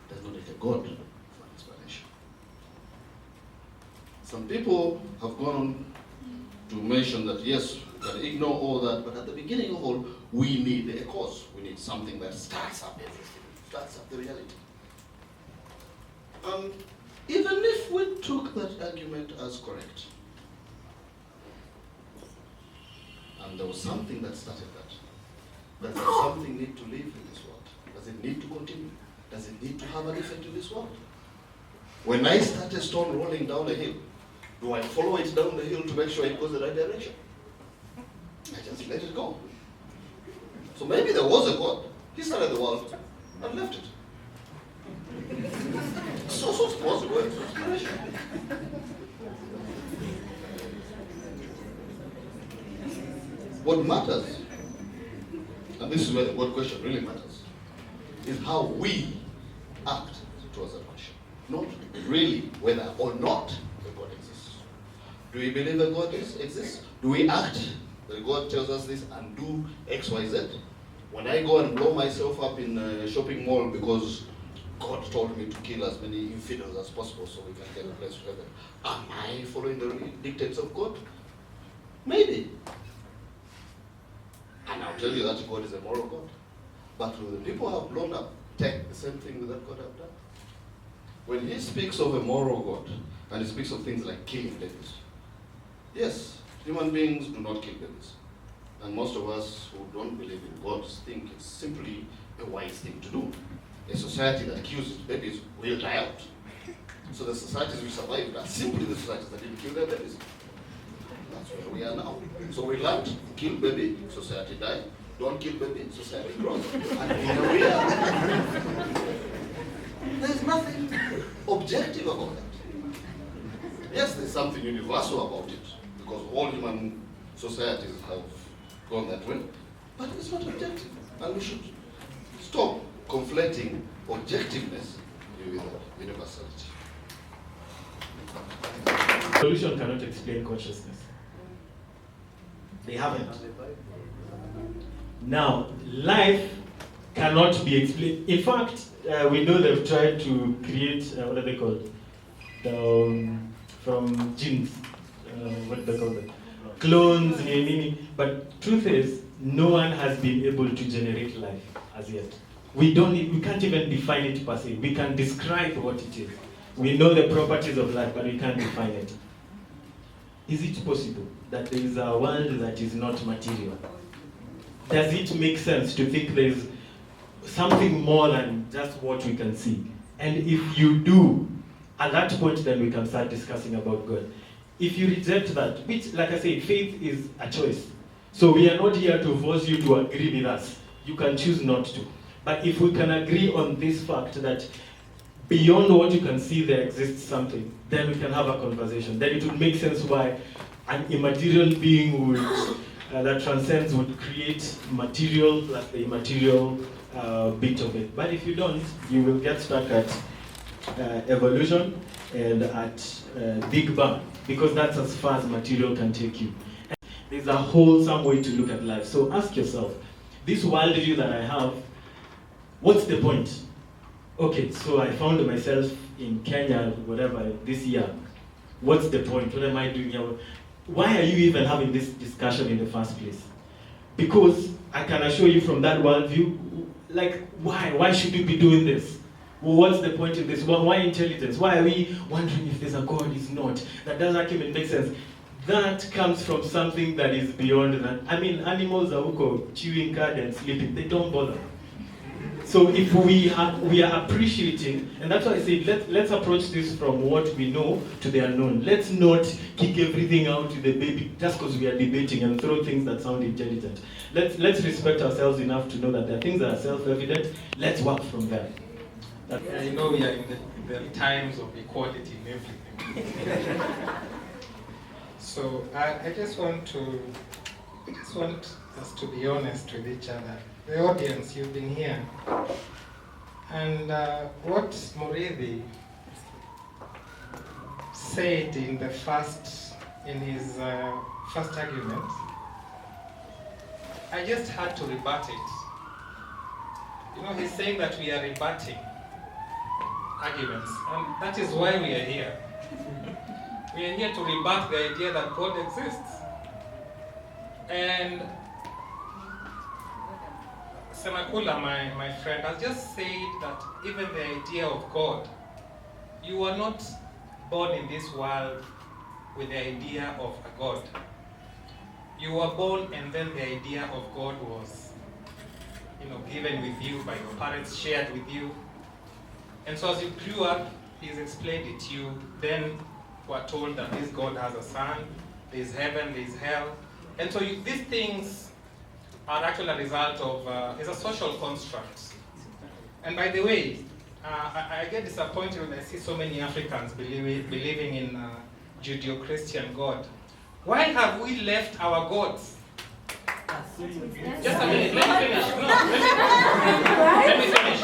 does not need a God for an explanation. Some people have gone on to mention that yes, we can ignore all that, but at the beginning of all, we need a cause. We need something that starts up everything, starts up the reality. Even if we took that argument as correct, and there was something that started that, does something need to live in this world? Does it need to continue? Does it need to have an effect in this world? When I start a stone rolling down a hill, do I follow it down the hill to make sure it goes the right direction? I just let it go. So maybe there was a God. He started the world and left it. It's also possible. It's inspiration. What matters, and this is where the God question really matters, is how we act towards that question. Not really whether or not a God exists. Do we believe that God exists? Do we act that God tells us this and do X, Y, Z? When I go and blow myself up in a shopping mall because God told me to kill as many infidels as possible so we can get a place to heaven. Am I following the dictates of God? Maybe. And I'll tell you that God is a moral God. But will the people who have blown up take the same thing that God have done? When he speaks of a moral God, and he speaks of things like killing babies, yes, human beings do not kill babies. And most of us who don't believe in God think it's simply a wise thing to do. A society that kills its babies will die out. So the societies we survived are simply the societies that didn't kill their babies. That's where we are now. So we learned, kill baby, society die. Don't kill baby, society grows. And here we are. There's nothing objective about that. Yes, there's something universal about it, because all human societies have gone that way, but it's not objective. And we should stop conflating objectiveness with universality. Evolution cannot explain consciousness. They haven't. Now, life cannot be explained. In fact, we know they've tried to create, what are they called? From genes, what do they call them? Clones, but truth is, no one has been able to generate life as yet. We can't even define it per se. We can describe what it is. We know the properties of life, but we can't define it. Is it possible that there is a world that is not material? Does it make sense to think there's something more than just what we can see? And if you do, at that point, then we can start discussing about God. If you reject that, which, like I said, faith is a choice. So we are not here to force you to agree with us. You can choose not to. But if we can agree on this fact that beyond what you can see there exists something, then we can have a conversation. Then it would make sense why an immaterial being would, that transcends would create material plus the immaterial bit of it. But if you don't, you will get stuck at evolution and at Big Bang, because that's as far as material can take you. And there's a wholesome way to look at life. So ask yourself, this worldview that I have, what's the point? Okay, so I found myself in Kenya, whatever, this year. What's the point? What am I doing here? Why are you even having this discussion in the first place? Because I can assure you from that worldview, like, why should we be doing this? Well, what's the point of this? Well, why intelligence? Why are we wondering if there's a God? Is not. That doesn't even make sense. That comes from something that is beyond that. I mean, animals are chewing cud and sleeping. They don't bother. So if we are appreciating, and that's why I say let's approach this from what we know to the unknown. Let's not kick everything out to the baby just because we are debating and throw things that sound intelligent. Let's respect ourselves enough to know that there are things that are self-evident. Let's work from there. You know, we are in the times of equality in everything. So I just want us to be honest with each other. The audience, you've been here. And what Mureithi said in his first argument, I just had to rebut it. You know, he's saying that we are rebutting arguments, and that is why we are here. We are here to rebut the idea that God exists. And Semakula, my friend, has just said that even the idea of God, you were not born in this world with the idea of a God. You were born and then the idea of God was, given with you by your parents, shared with you. And so as you grew up, he's explained it to you, then were told that this God has a son, there's heaven, there's hell. And so these things are actually a result of, it's a social construct. And by the way, I get disappointed when I see so many Africans believing in Judeo-Christian God. Why have we left our gods? Just a minute, let me finish. No, let me finish.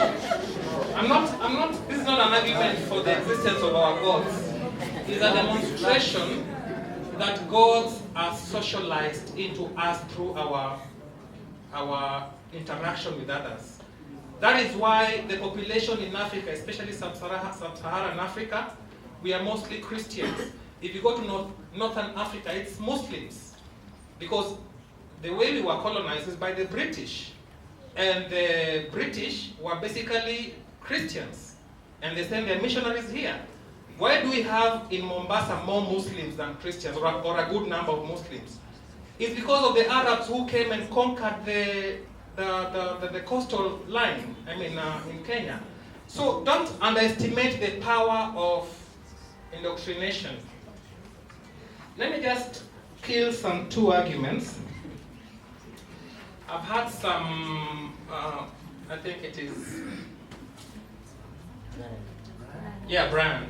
This is not an argument for the existence of our gods. It's a demonstration that gods are socialized into us through our interaction with others. That is why the population in Africa, especially Sub-Saharan Africa, we are mostly Christians. If you go to Northern Africa, it's Muslims. Because the way we were colonized is by the British. And the British were basically Christians. And they sent their missionaries here. Why do we have in Mombasa more Muslims than Christians, or a good number of Muslims? It's because of the Arabs who came and conquered the coastal line, in Kenya. So don't underestimate the power of indoctrination. Let me just kill some two arguments. I've had some, I think it is, yeah, Brian.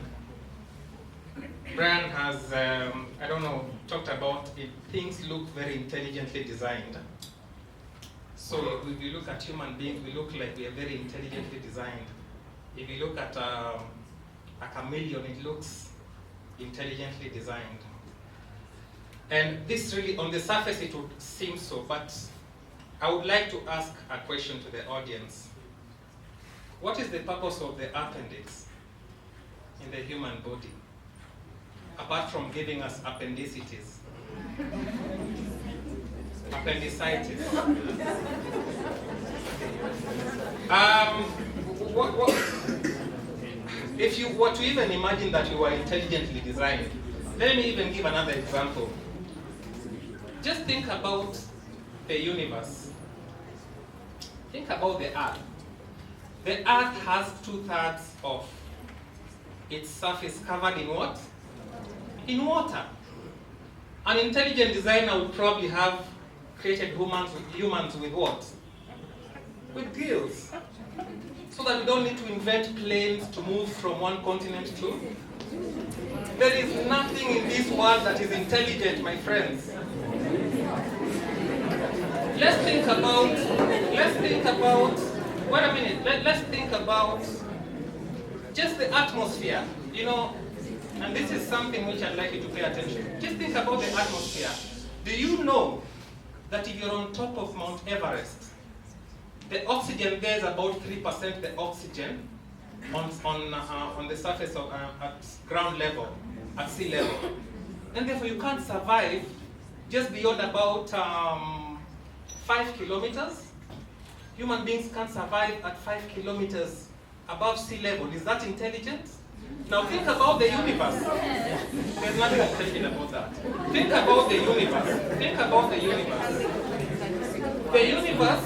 Brian has, I don't know, talked about it. Things look very intelligently designed. So if you look at human beings, we look like we are very intelligently designed. If you look at a chameleon, it looks intelligently designed. And this really, on the surface, it would seem so, but I would like to ask a question to the audience. What is the purpose of the appendix in the human body, apart from giving us appendicitis? Appendicitis. If you were to even imagine that you were intelligently designed, let me even give another example. Just think about the universe. Think about the Earth. The Earth has 2/3 of its surface covered in what? In water. An intelligent designer would probably have created humans with what? With gills. So that we don't need to invent planes to move from one continent to. There is nothing in this world that is intelligent, my friends. Let's think about, wait a minute, let's think about just the atmosphere, and this is something which I'd like you to pay attention to. Just think about the atmosphere. Do you know that if you're on top of Mount Everest, the oxygen there is about 3% the oxygen on the surface of at ground level, at sea level, and therefore you can't survive just beyond about 5 kilometers. Human beings can't survive at 5 kilometers above sea level. Is that intelligent? Now think about the universe. There's nothing intelligent about that. Think about the universe. Think about the universe. The universe,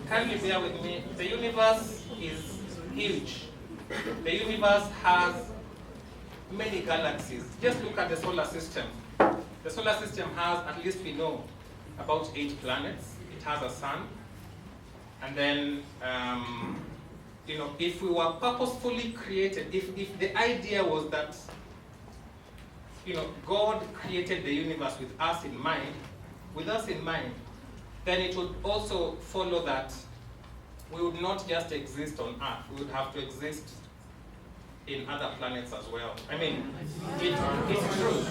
can you bear with me? The universe is huge. The universe has many galaxies. Just look at the solar system. The solar system has, at least we know, about 8 planets. It has a sun. And then, if we were purposefully created, if the idea was that, God created the universe with us in mind, then it would also follow that we would not just exist on Earth, we would have to exist in other planets as well. It's true.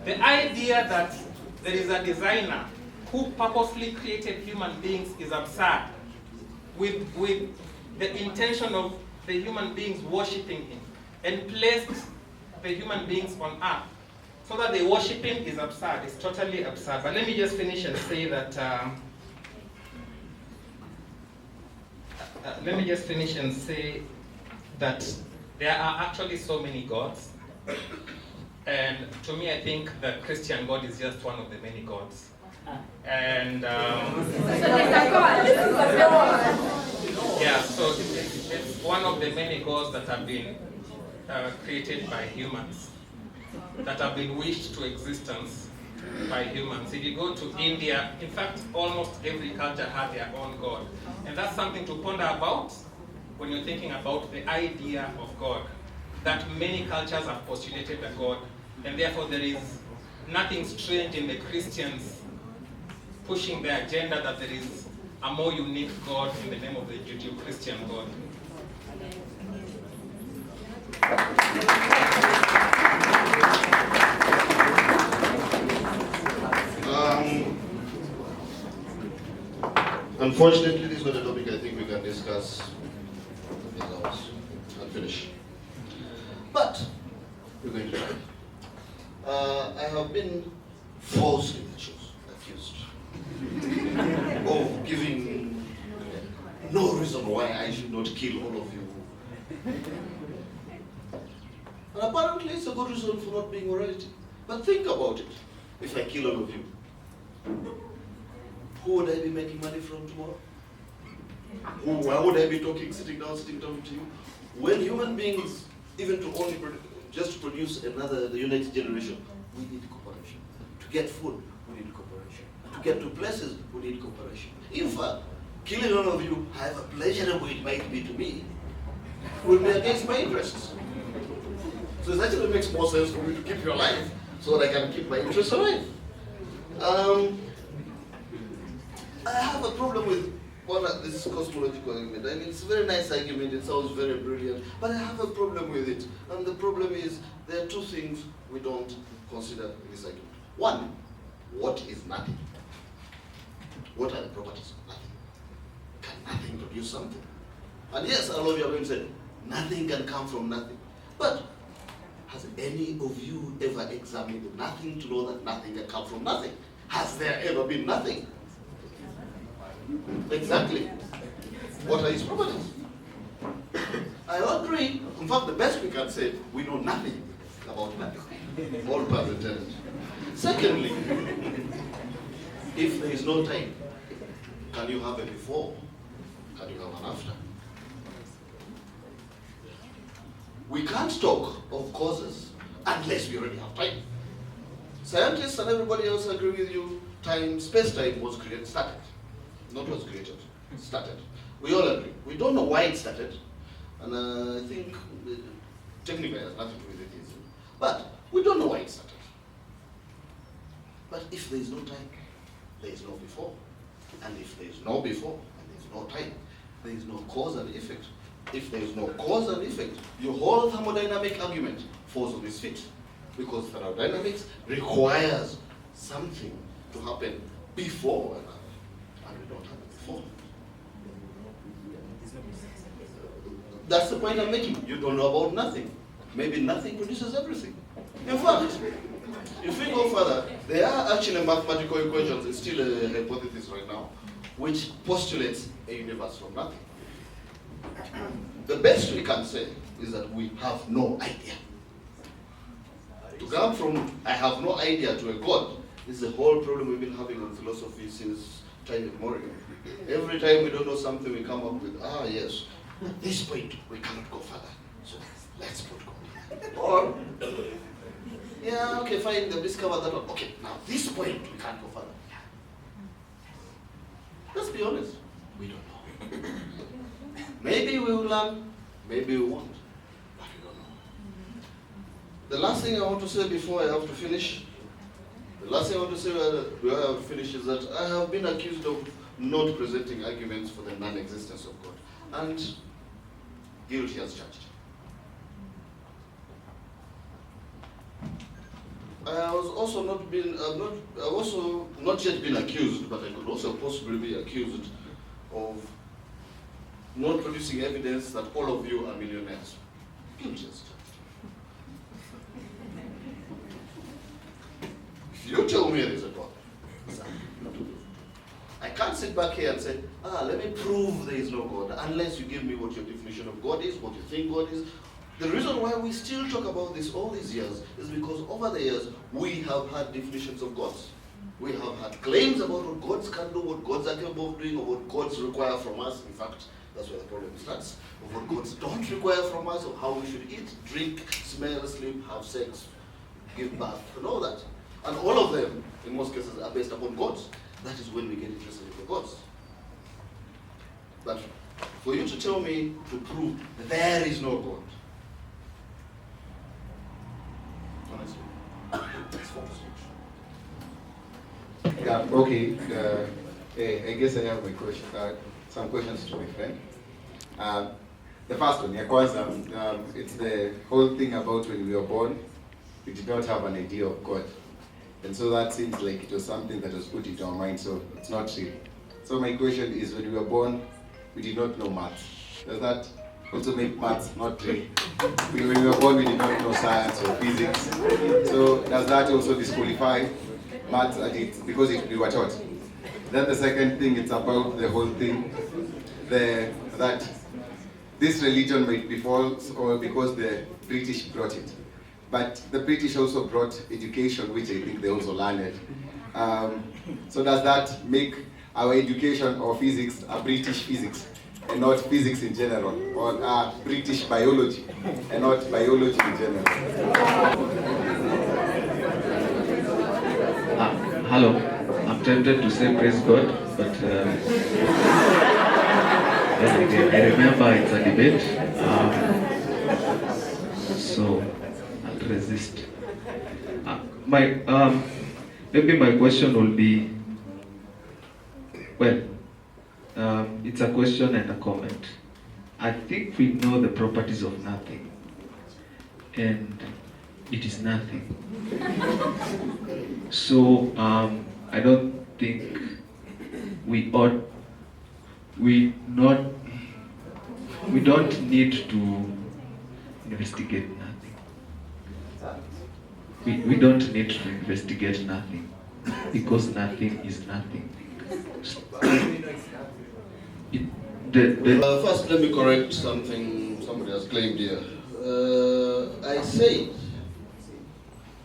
The idea that there is a designer who purposely created human beings is absurd, with the intention of the human beings worshipping him, and placed the human beings on Earth so that they worship him is absurd. It's totally absurd. But let me just finish and say that there are actually so many gods. And to me, I think the Christian God is just one of the many gods. And so it's one of the many gods that have been created by humans, that have been wished to existence by humans. If you go to India, in fact, almost every culture has their own god. And that's something to ponder about when you're thinking about the idea of God, that many cultures have postulated a God, and therefore there is nothing strange in the Christians pushing the agenda that there is a more unique God in the name of the Judeo-Christian God. Unfortunately, this is not a topic I think we can discuss. We're going to try. I have been falsely accused of giving no reason why I should not kill all of you. And apparently it's a good reason for not being morality. But think about it. If I kill all of you, who would I be making money from tomorrow? Why would I be sitting down to you? When human beings, even to only just to produce the next generation, we need cooperation. To get food, we need cooperation. To get to places, we need cooperation. In fact, killing all of you, however pleasurable it might be to me, will be against my interests. So it actually makes more sense for me to keep you alive, so that I can keep my interests alive. I have a problem with this cosmological argument. I mean, it's a very nice argument, it sounds very brilliant, but I have a problem with it. And the problem is, there are two things we don't consider in this argument. One, what is nothing? What are the properties of nothing? Can nothing produce something? And yes, all of you are going to say, nothing can come from nothing. But has any of you ever examined nothing to know that nothing can come from nothing? Has there ever been nothing? Exactly. What are its properties? I agree. In fact, the best we can say, we know nothing about nothing. All past intended. Secondly, if there is no time, can you have a before? Can you have an after? We can't talk of causes unless we already have time. Scientists and everybody else agree with you, space-time was started. Not was created, started. We all agree. We don't know why it started, and I think technically it has nothing to do with it. But we don't know why it started. But if there is no time, there is no before. And if there is no before, and there is no time, there is no cause and effect. If there is no cause and effect, your whole thermodynamic argument falls on its feet. Because thermodynamics requires something to happen before and after. And we don't have it before. That's the point I'm making. You don't know about nothing. Maybe nothing produces everything. In fact, if we go further, there are actually mathematical equations, it's still a hypothesis right now, which postulates a universe from nothing. The best we can say is that we have no idea. To come from I have no idea to a God is the whole problem we've been having in philosophy since time immemorial. Every time we don't know something, we come up with, yes, at this point we cannot go further, so let's put God. Or, yeah, okay, fine, they've discovered that one. Okay, now this point we can't go further. Let's be honest, we don't know. Maybe we will learn, maybe we won't, but we don't know. The last thing I want to say before I have to finish, is that I have been accused of not presenting arguments for the non-existence of God, and guilty as charged. I was also not yet been accused, but I could also possibly be accused of not producing evidence that all of you are millionaires. Guilty as charged. If you tell me there is a God, I can't sit back here and say, let me prove there is no God, unless you give me what your definition of God is, what you think God is. The reason why we still talk about this all these years is because over the years, we have had definitions of gods. We have had claims about what gods can do, what gods are capable of doing, or what gods require from us. In fact, that's where the problem starts. Of what gods don't require from us, of how we should eat, drink, smell, sleep, have sex, give birth, and all that. And all of them, in most cases, are based upon gods. That is when we get interested in the gods. But for you to tell me to prove that there is no God, honestly, that's false. Yeah, okay. I guess I have my question, some questions to my friend. The first one, it's the whole thing about when we were born, we did not have an idea of God. And so that seems like it was something that was put into our mind, so it's not real. So my question is, when we were born, we did not know math. Does that also make maths not really. When we were born, we did not know science or physics. So does that also disqualify maths because we were taught? Then the second thing, it's about the whole thing, that this religion might be false or because the British brought it. But the British also brought education, which I think they also learned. So does that make our education or physics a British physics and not physics in general, or British biology and not biology in general? Hello, I'm tempted to say praise God, but I remember it's a debate, so I'll resist. Maybe my question will be, well, it's a question and a comment. I think we know the properties of nothing, and it is nothing. So I don't think we don't need to investigate nothing. We don't need to investigate nothing, because nothing is nothing. First, let me correct something somebody has claimed here. I said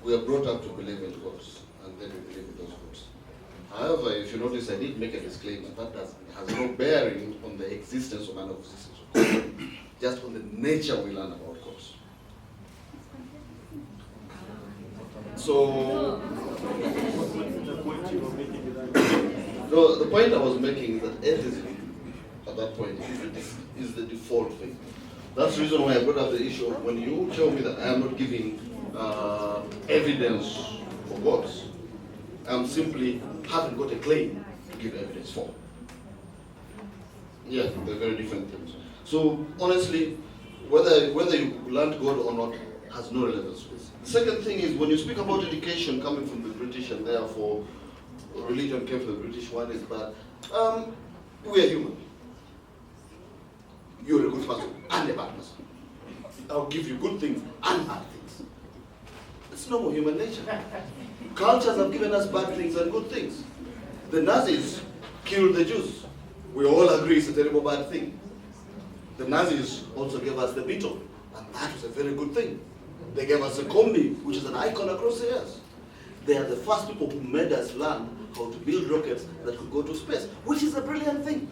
we are brought up to believe in gods, and then we believe in those gods. However, if you notice, I did make a disclaimer that has no bearing on the existence or non-existence of God, just on the nature we learn about gods. So, no, the point I was making is that atheism, at that point, is the default thing. That's the reason why I brought up the issue of when you tell me that I am not giving evidence for gods, I'm simply haven't got a claim to give evidence for. Yeah, they're very different things. So honestly, whether you learned God or not has no relevance to this. The second thing is when you speak about education coming from the British and therefore religion came from the British, one is bad. We are human. You're a good person and a bad person. I'll give you good things and bad things. It's normal human nature. Cultures have given us bad things and good things. The Nazis killed the Jews. We all agree it's a terrible bad thing. The Nazis also gave us the Beetle, and that was a very good thing. They gave us a Kombi, which is an icon across the years. They are the first people who made us learn how to build rockets that could go to space, which is a brilliant thing.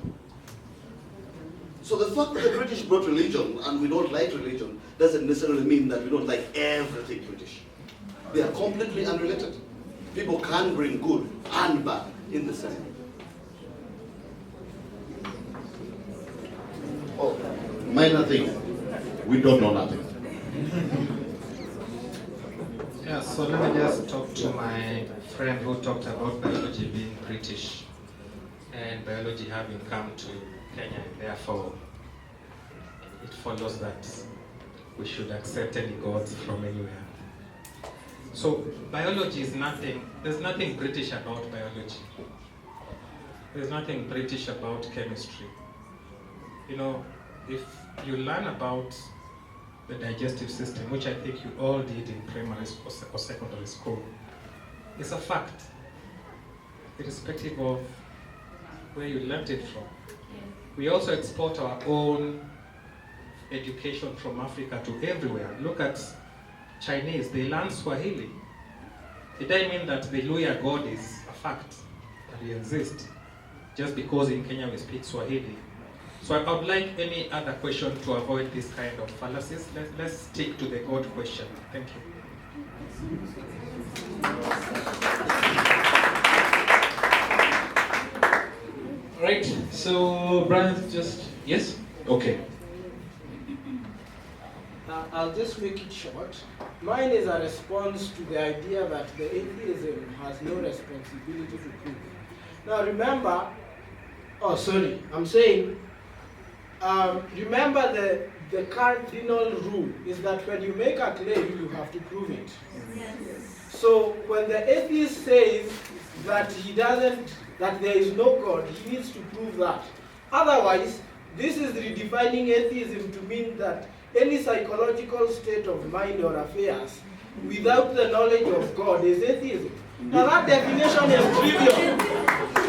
So the fact that the British brought religion and we don't like religion doesn't necessarily mean that we don't like everything British. They are completely unrelated. People can bring good and bad in the same. Oh, minor thing. We don't know nothing. Yeah, so let me just talk to my friend who talked about biology being British and biology having come to Kenya, and therefore it follows that we should accept any gods from anywhere. So biology is nothing, there's nothing British about biology. There's nothing British about chemistry. You know, if you learn about the digestive system, which I think you all did in primary or secondary school, it's a fact, irrespective of where you learned it from. We also export our own education from Africa to everywhere. Look at Chinese, they learn Swahili. It doesn't mean that the Luya God is a fact, that he exists, just because in Kenya we speak Swahili. So I would like any other question to avoid this kind of fallacies. Let's stick to the God question. Thank you. All right, so Brian, just, yes? Okay. I'll just make it short. Mine is a response to the idea that the atheism has no responsibility to prove. Now remember, remember the cardinal rule is that when you make a claim, you have to prove it. Yes. So when the atheist says that that there is no God, he needs to prove that. Otherwise, This is redefining atheism to mean that any psychological state of mind or affairs without the knowledge of God is atheism. Now that definition is trivial.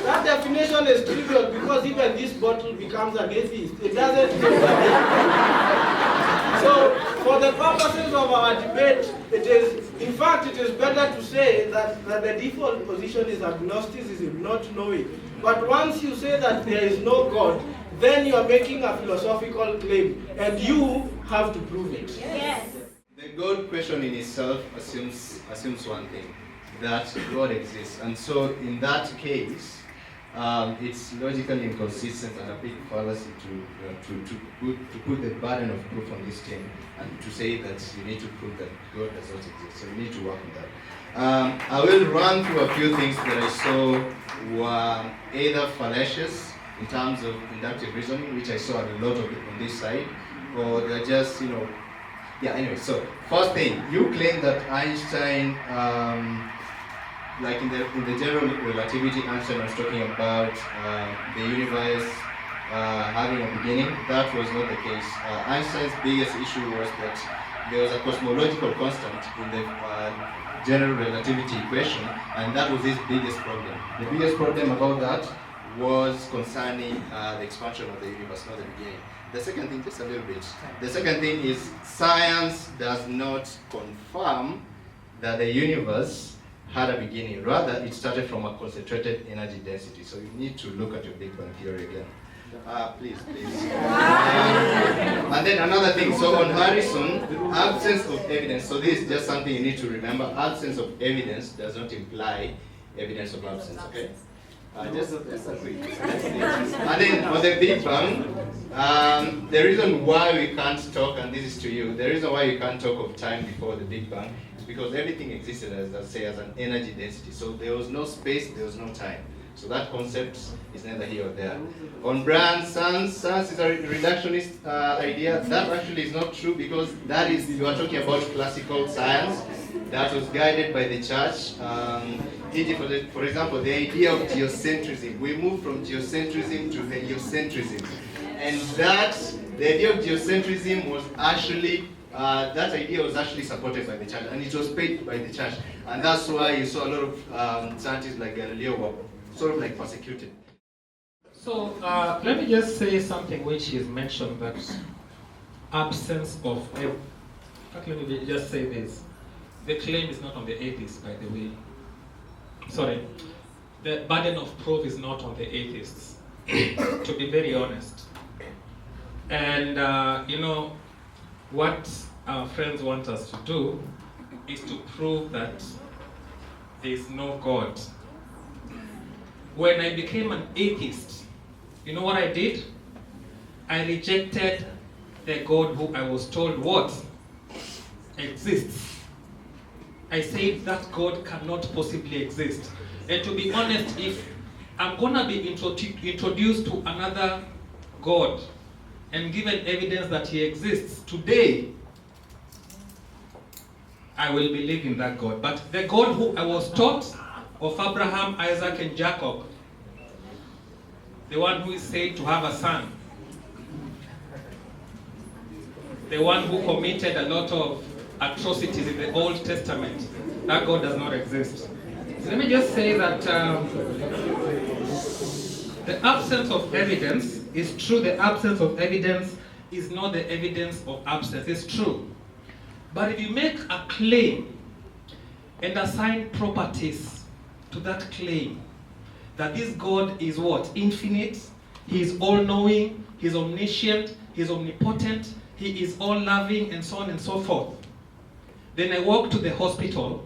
That definition is trivial because even this bottle becomes an atheist. It doesn't. So, for the purposes of our debate, in fact, it is better to say that the default position is agnosticism, not knowing. But once you say that there is no God, then you are making a philosophical claim, and you have to prove it. Yes. The God question in itself assumes one thing, that God exists. And so in that case, it's logically inconsistent and a big fallacy to put the burden of proof on this team and to say that you need to prove that God does not exist. So you need to work on that. I will run through a few things that I saw were either fallacious in terms of inductive reasoning, which I saw a lot of it on this side, or they're just, yeah, anyway, so first thing, you claim that Einstein, like in the general relativity, Einstein was talking about the universe having a beginning. That was not the case. Einstein's biggest issue was that there was a cosmological constant in the general relativity equation, and that was his biggest problem. The biggest problem about that was concerning the expansion of the universe, not the beginning. The second thing, just a little bit. The second thing is science does not confirm that the universe had a beginning. Rather, it started from a concentrated energy density. So you need to look at your Big Bang theory again. Please. And then another thing, so on Harrison, absence of evidence. So this is just something you need to remember. Absence of evidence does not imply evidence of absence, okay? Just a quick. And then on the Big Bang, the reason why we can't talk, and this is to you, the reason why you can't talk of time before the Big Bang is because everything existed as an energy density. So there was no space, there was no time. So that concept is neither here or there. On Brand, science is a reductionist idea. That actually is not true because that is, you are talking about classical science that was guided by the church. For example, the idea of geocentrism. We moved from geocentrism to heliocentrism. And the idea of geocentrism was actually, that idea was actually supported by the church, and it was paid by the church. And that's why you saw a lot of scientists like Galileo were sort of like persecuted. So let me just say something which is mentioned, that absence of, let me just say this. The claim is not on the atheists, by the way. Sorry, the burden of proof is not on the atheists, to be very honest. And what our friends want us to do is to prove that there is no God. When I became an atheist, you know what I did? I rejected the God who I was told what exists. I said that God cannot possibly exist. And to be honest, if I'm going to be introduced to another God and given evidence that he exists today, I will believe in that God. But the God who I was taught of Abraham, Isaac, and Jacob, the one who is said to have a son, the one who committed a lot of atrocities in the Old Testament, that God does not exist. So let me just say that the absence of evidence is true. The absence of evidence is not the evidence of absence. It's true. But if you make a claim and assign properties to that claim, that this God is what? Infinite, he is all-knowing, he is omniscient, he is omnipotent, he is all-loving, and so on and so forth. Then I walk to the hospital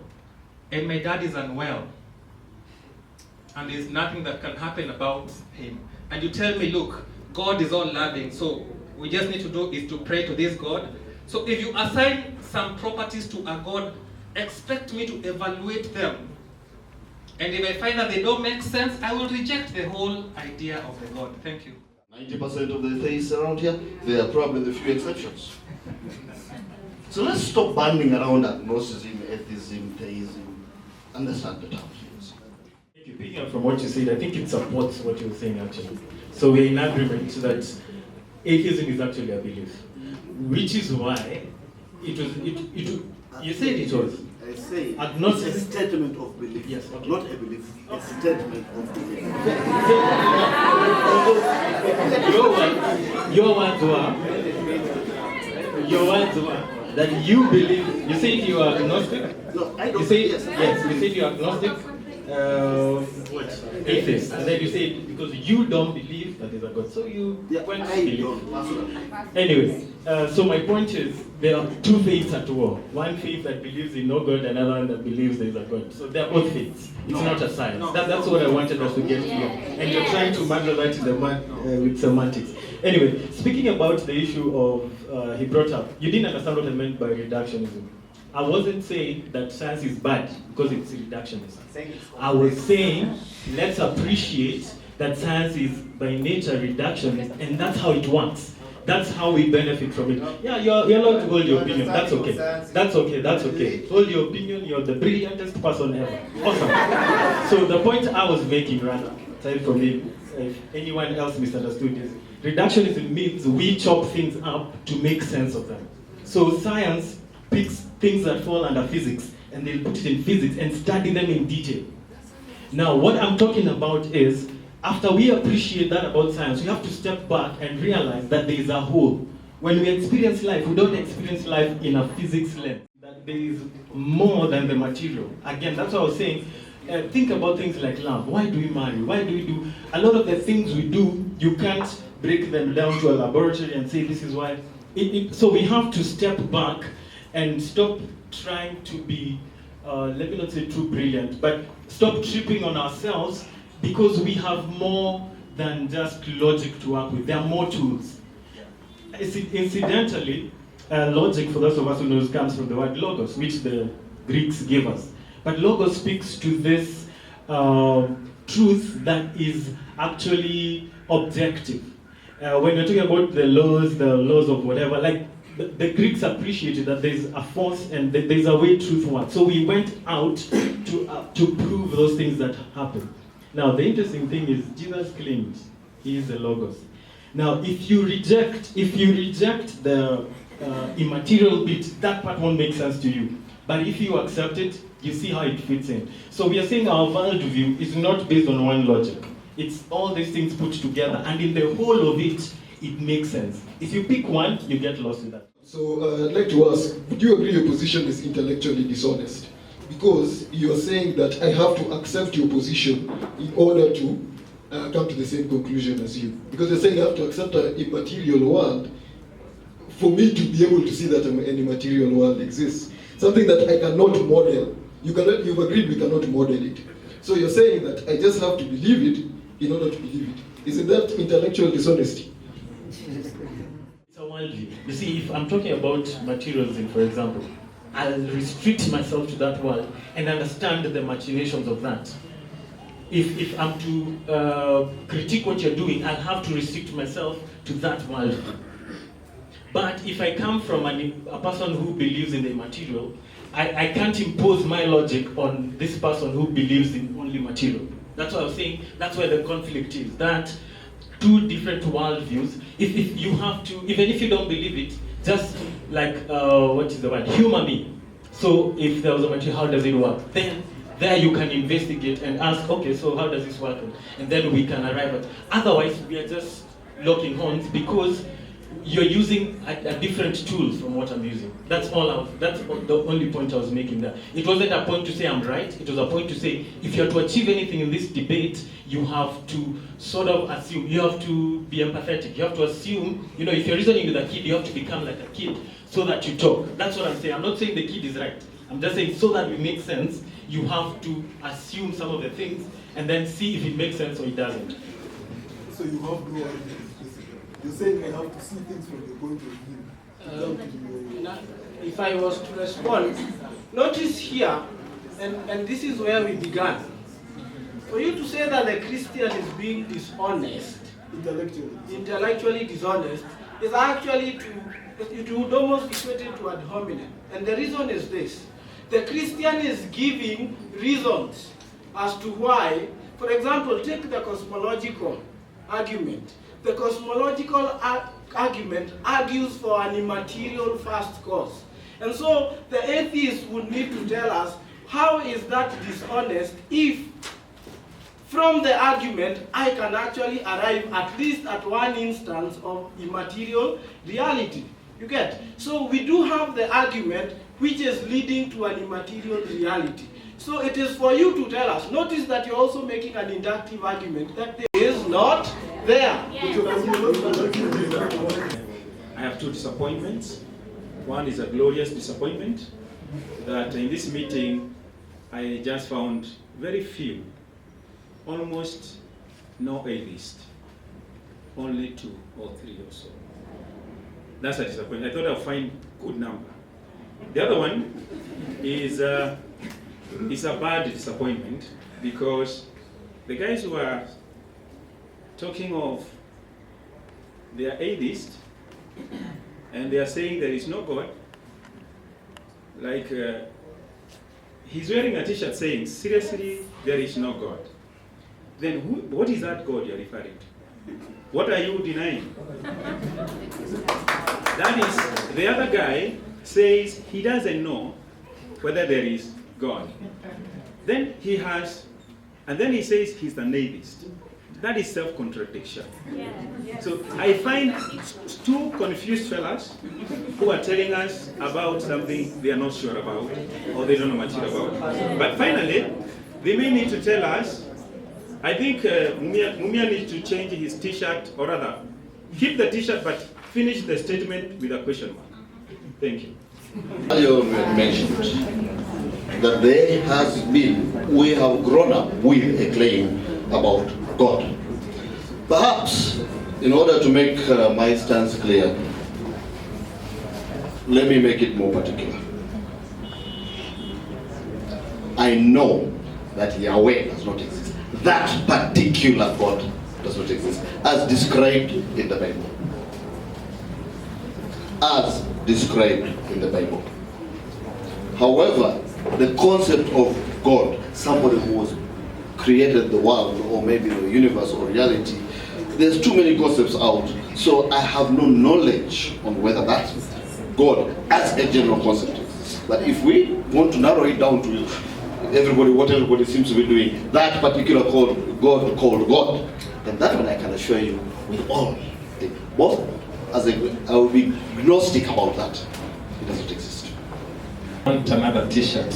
and my dad is unwell. And there's nothing that can happen about him. And you tell me, look, God is all-loving, so we just need to do is to pray to this God. So if you assign some properties to a God, expect me to evaluate them. And if I find that they don't make sense, I will reject the whole idea of the God. Thank you. 90% of the theists around here, there are probably the few exceptions. So let's stop banding around agnosticism, atheism, theism. Understand the terms. Picking up from what you said, I think it supports what you're saying actually. So we're in agreement that atheism is actually a belief, which is why you said it was. I say agnostic. it's a statement of belief. Yes, okay. Not a belief. A statement of belief. Your words were that you believe. You said you are agnostic. No, I don't. You said Yes, You said you are agnostic. Atheist, and then you say because you don't believe that there's a God, so you went to believe. Anyway, so my point is there are two faiths at war. One faith that believes in no God, another one that believes there is a God. So they're both faiths. It's not a science. That's what I wanted us to get to here. And you're trying to muddle that in the with semantics. Anyway, speaking about the issue of he brought up, you didn't understand what I meant by reductionism. I wasn't saying that science is bad because it's reductionist. I was saying let's appreciate that science is by nature reductionist, and that's how it works. That's how we benefit from it. Yeah, you're allowed to hold your opinion. That's okay. That's okay. That's okay. Hold your opinion. You're the brilliantest person ever. Awesome. So the point I was making, rather, aside from me, if anyone else misunderstood this, reductionism means we chop things up to make sense of them. So science picks things that fall under physics and they'll put it in physics and study them in detail. Now, what I'm talking about is, after we appreciate that about science, we have to step back and realize that there is a whole. When we experience life, we don't experience life in a physics lens. That there is more than the material. Again, that's what I was saying. Think about things like love. Why do we marry? Why do we do? A lot of the things we do, you can't break them down to a laboratory and say this is why. So we have to step back and stop trying to be, let me not say too brilliant, but stop tripping on ourselves because we have more than just logic to work with. There are more tools. Incidentally, logic, for those of us who knows, comes from the word logos, which the Greeks gave us. But logos speaks to this truth that is actually objective. When you're talking about the laws of whatever, like the Greeks appreciated that there's a force and there's a way truth works. So we went out to prove those things that happen. Now the interesting thing is Jesus claimed he is the logos. Now if you reject the immaterial bit, that part won't make sense to you. But if you accept it, you see how it fits in. So we are saying our worldview is not based on one logic. It's all these things put together, and in the whole of it, it makes sense. If you pick one, you get lost in that. So I'd like to ask, would you agree your position is intellectually dishonest? Because you're saying that I have to accept your position in order to come to the same conclusion as you. Because you're saying I have to accept an immaterial world for me to be able to see that an immaterial world exists. Something that I cannot model. You've agreed we cannot model it. So you're saying that I just have to believe it in order to believe it. Isn't that intellectual dishonesty? It's a worldview. You see, if I'm talking about materialism, for example, I'll restrict myself to that world and understand the machinations of that. If I'm to critique what you're doing, I'll have to restrict myself to that world. But if I come from a person who believes in the material, I can't impose my logic on this person who believes in only material. That's what I was saying. That's where the conflict is. That two different worldviews. If you have to, even if you don't believe it, just like what is the word? Humor me. So if there was a material, how does it work? Then there you can investigate and ask, okay, so how does this work? And then we can arrive at. Otherwise, we are just locking horns because you're using a different tool from what I'm using. That's the only point I was making there. It wasn't a point to say I'm right. It was a point to say if you're to achieve anything in this debate, you have to sort of assume. You have to be empathetic. You have to assume. If you're reasoning with a kid, you have to become like a kid so that you talk. That's what I'm saying. I'm not saying the kid is right. I'm just saying so that we make sense, you have to assume some of the things and then see if it makes sense or it doesn't. So you have no idea. You're saying I have to see things from the point of view. If I was to respond, notice here, and this is where we began. For you to say that the Christian is being dishonest, intellectually dishonest, is actually it would almost equate it to ad hominem. And the reason is this. The Christian is giving reasons as to why, for example, take the cosmological argument. The cosmological argument argues for an immaterial first cause. And so the atheist would need to tell us, how is that dishonest if from the argument I can actually arrive at least at one instance of immaterial reality? You get? So we do have the argument which is leading to an immaterial reality. So it is for you to tell us. Notice that you're also making an inductive argument that there is not there. I have two disappointments. One is a glorious disappointment that in this meeting I just found very few, almost no atheist, only 2 or 3 or so. That's a disappointment. I thought I'd find a good number. The other one is a bad disappointment because the guys who are talking of they are atheists and they are saying there is no God. Like he's wearing a t-shirt saying, seriously, there is no God. Then what is that God you're referring to? What are you denying? That is, the other guy says he doesn't know whether there is God. Then he has, and then he says he's an atheist. That is self-contradiction. So I find 2 confused fellas who are telling us about something they are not sure about or they don't know much about. But finally, they may need to tell us, I think Mumia needs to change his t-shirt, or rather, keep the t-shirt but finish the statement with a question mark. Thank you. You mentioned that there has been, we have grown up with a claim about God. Perhaps, in order to make my stance clear, let me make it more particular. I know that Yahweh does not exist. That particular God does not exist, as described in the Bible. As described in the Bible. However, the concept of God, somebody who was created the world or maybe the universe or reality, there's too many concepts out, so I have no knowledge on whether that's God as a general concept exists. But if we want to narrow it down to what everybody seems to be doing, that particular God called God, then that one I can assure you with all, both as I will be agnostic about that. It doesn't exist. I want another t-shirt.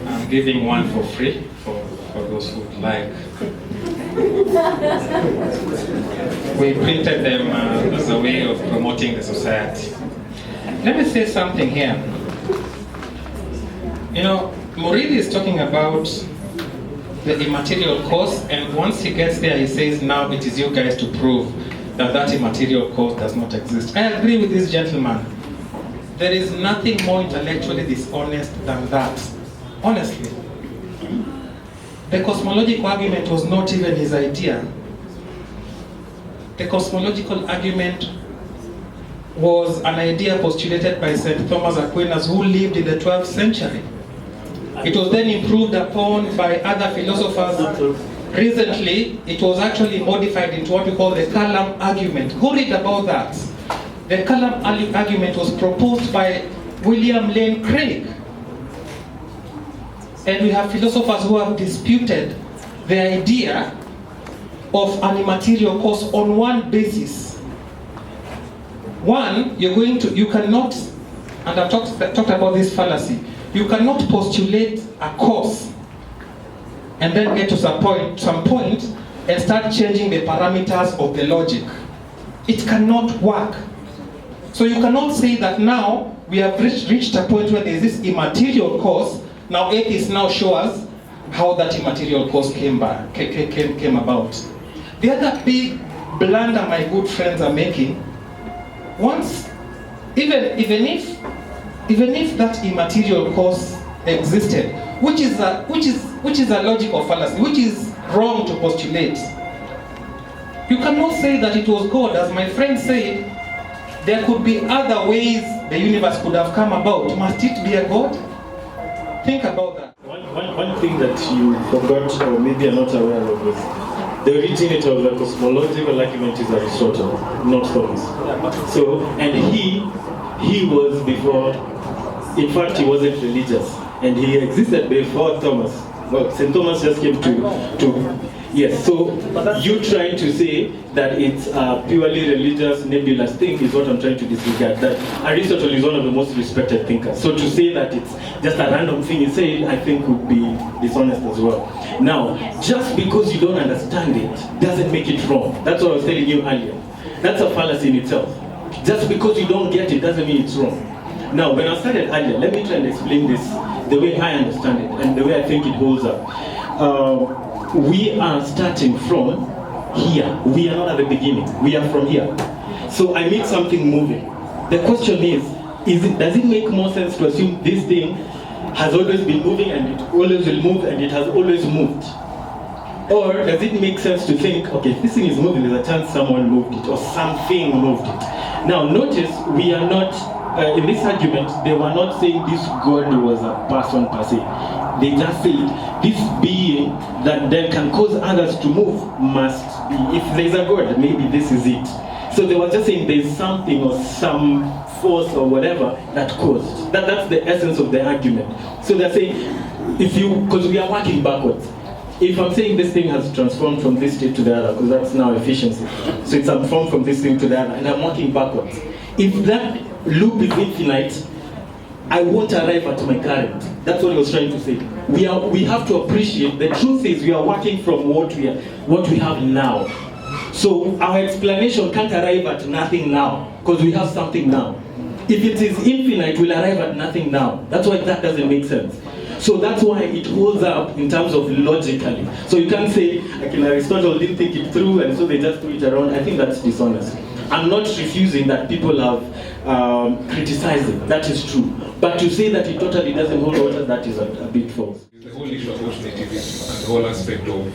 I'm giving one for free for those who would like. We printed them as a way of promoting the society. Let me say something here. You know, Muridi is talking about the immaterial cause, and once he gets there, he says, now it is you guys to prove that that immaterial cause does not exist. I agree with this gentleman. There is nothing more intellectually dishonest than that. Honestly. The cosmological argument was not even his idea. The cosmological argument was an idea postulated by St. Thomas Aquinas, who lived in the 12th century. It was then improved upon by other philosophers. Recently, it was actually modified into what we call the Kalam argument. Go read about that. The Kalam argument was proposed by William Lane Craig. And we have philosophers who have disputed the idea of an immaterial cause on one basis. One, you cannot, and I've talked about this fallacy, you cannot postulate a cause and then get to some point and start changing the parameters of the logic. It cannot work. So you cannot say that now we have reached a point where there is this immaterial cause. Now atheists now show us how that immaterial cause came about. The other big blunder my good friends are making, once, even if that immaterial cause existed, which is a logical fallacy, which is wrong to postulate, you cannot say that it was God. As my friend said, there could be other ways the universe could have come about. Must it be a God? Think about that. One thing that you forgot or maybe are not aware of is the originator of the cosmological argument is Aristotle, not Thomas. So, and he was before, in fact he wasn't religious, and he existed before Thomas. Well, St. Thomas just came to yes, so you trying to say that it's a purely religious, nebulous thing is what I'm trying to disregard. That Aristotle is one of the most respected thinkers. So to say that it's just a random thing he said, I think would be dishonest as well. Now, just because you don't understand it doesn't make it wrong. That's what I was telling you earlier. That's a fallacy in itself. Just because you don't get it doesn't mean it's wrong. Now, when I started earlier, let me try and explain this the way I understand it and the way I think it holds up. We are starting from here. We are not at the beginning. We are from here. So I need something moving. The question is does it make more sense to assume this thing has always been moving and it always will move and it has always moved? Or does it make sense to think, okay, if this thing is moving, there's a chance someone moved it or something moved it? Now notice, we are not, in this argument, they were not saying this God was a person per se. They just said, this being that then can cause others to move must be, if there's a God, maybe this is it. So they were just saying there's something or some force or whatever that caused. That's the essence of the argument. So they're saying, because we are working backwards. If I'm saying this thing has transformed from this state to the other, because that's now efficiency. So it's transformed from this thing to the other, and I'm working backwards. If that loop is infinite, I won't arrive at my current. That's what I was trying to say. We have to appreciate, the truth is we are working from what we have now. So our explanation can't arrive at nothing now, because we have something now. If it is infinite, we'll arrive at nothing now. That's why that doesn't make sense. So that's why it holds up in terms of logically. So you can't say, like Aristotle didn't think it through and so they just threw it around. I think that's dishonest. I'm not refusing that people have criticized it. That is true. But to say that it totally doesn't hold water, that is a bit false. The whole issue about nativism and the whole aspect of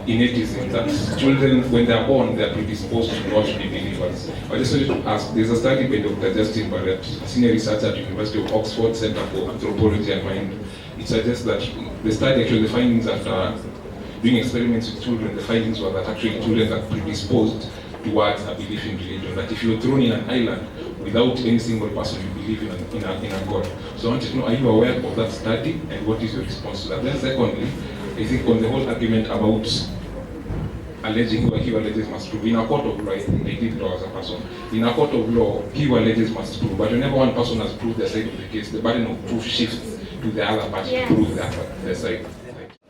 innatism, that children, when they're born, they're predisposed to not be believers. I just wanted to ask, there's a study by Dr. Justin Barrett, senior researcher at the University of Oxford Center for Anthropology and Mind. It suggests that the study, actually the findings after doing experiments with children, the findings were that actually children are predisposed towards a belief in religion, that if you're thrown in an island without any single person you believe in a God. So I wanted to know, are you aware of that study and what is your response to that? Then secondly, I think on the whole argument about alleging who he alleges must prove, in a court of law, I did law as a person, in a court of law, he who alleges must prove, but whenever one person has proved their side of the case, the burden of proof shifts to the other party to prove their side.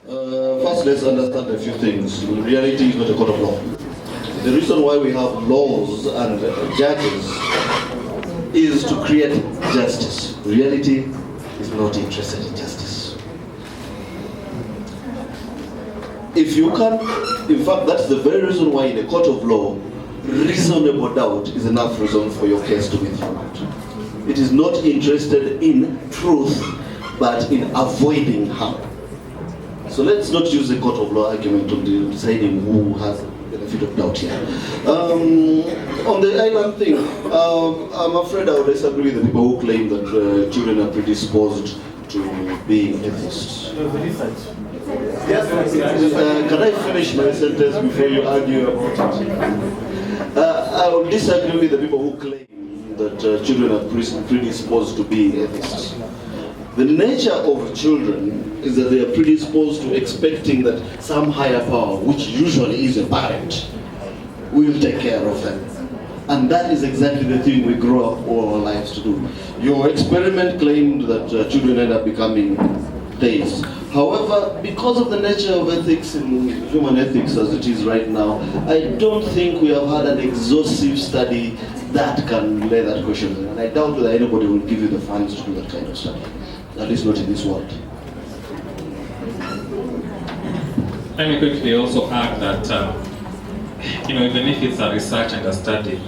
First, let's understand a few things. Reality is not a court of law. The reason why we have laws and judges is to create justice. Reality is not interested in justice. If you can, in fact, that's the very reason why in a court of law, reasonable doubt is enough reason for your case to be thrown. It is not interested in truth, but in avoiding harm. So let's not use the court of law argument on deciding who has benefit of doubt here. On the island thing, I'm afraid I would disagree with the people who claim that children are predisposed to being atheists. Can I finish my sentence before you argue about it? I would disagree with the people who claim that children are predisposed to being atheists. The nature of children is that they are predisposed to expecting that some higher power, which usually is a parent, will take care of them. And that is exactly the thing we grow up all our lives to do. Your experiment claimed that children end up becoming theists. However, because of the nature of ethics and human ethics as it is right now, I don't think we have had an exhaustive study that can lay that question. And I doubt that anybody will give you the funds to do that kind of study. At least not in this world. Let me quickly also add that, even if it's a research and a study,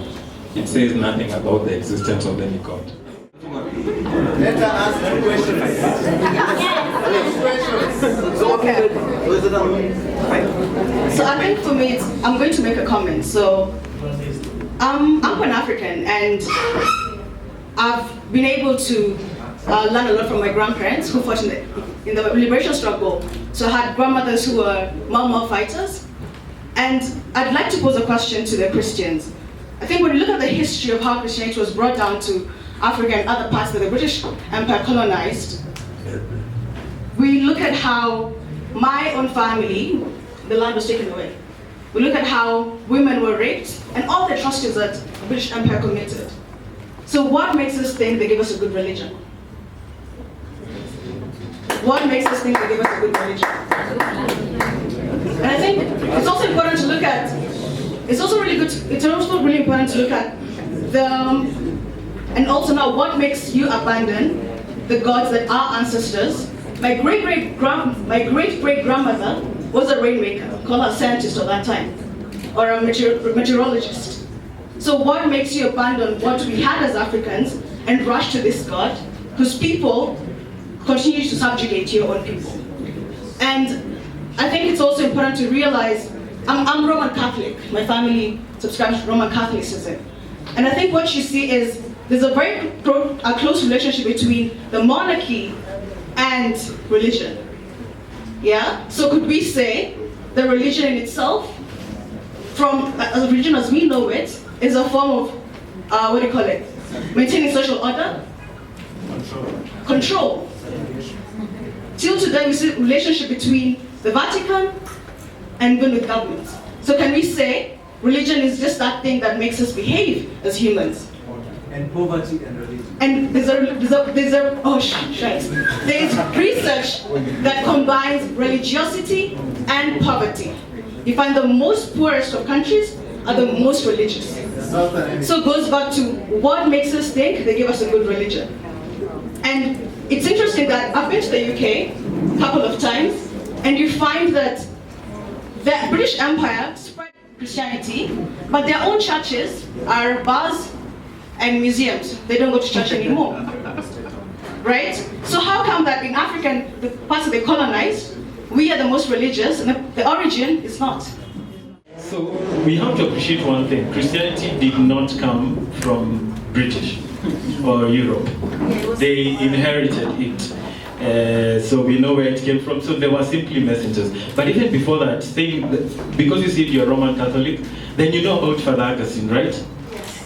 it says nothing about the existence of any God. Let her ask two questions. So I think for me, I'm going to make a comment. So I'm Pan-African, and I've been able to learn a lot from my grandparents who fought in the liberation struggle. So I had grandmothers who were Mau Mau fighters, And I'd like to pose a question to the Christians. I think when you look at the history of how Christianity was brought down to Africa and other parts that the British Empire colonized, we look at how my own family, the land was taken away. We look at how women were raped and all the atrocities that the British Empire committed. So what makes us think they gave us a good religion? What makes us think they gave us a good religion? And I think it's also important to look at, it's also really important to look at and also now what makes you abandon the gods that our ancestors, my great-great-grandmother was a rainmaker, called her a scientist at that time, or a meteorologist. So what makes you abandon what we had as Africans and rush to this God, whose people continue to subjugate your own people? And I think it's also important to realize, I'm Roman Catholic. My family subscribes to Roman Catholicism. And I think what you see is there's a very close relationship between the monarchy and religion. Yeah? So could we say the religion in itself, from a religion as we know it, is a form of, maintaining social order? Control. Till today we see a relationship between the Vatican and even with governments. So can we say religion is just that thing that makes us behave as humans? And poverty and religion. And there's research that combines religiosity and poverty. You find the most poorest of countries are the most religious. So it goes back to what makes us think they give us a good religion. And it's interesting that I've been to the UK a couple of times, and you find that the British Empire spread Christianity, but their own churches are bars and museums. They don't go to church anymore. Right? So how come that in Africa, the parts that they colonized, we are the most religious, and the origin is not? So we have to appreciate one thing. Christianity did not come from British or Europe. They inherited it. So we know where it came from. So they were simply messengers. But even before that, because you said you're Roman Catholic, then you know about Father Augustine, right?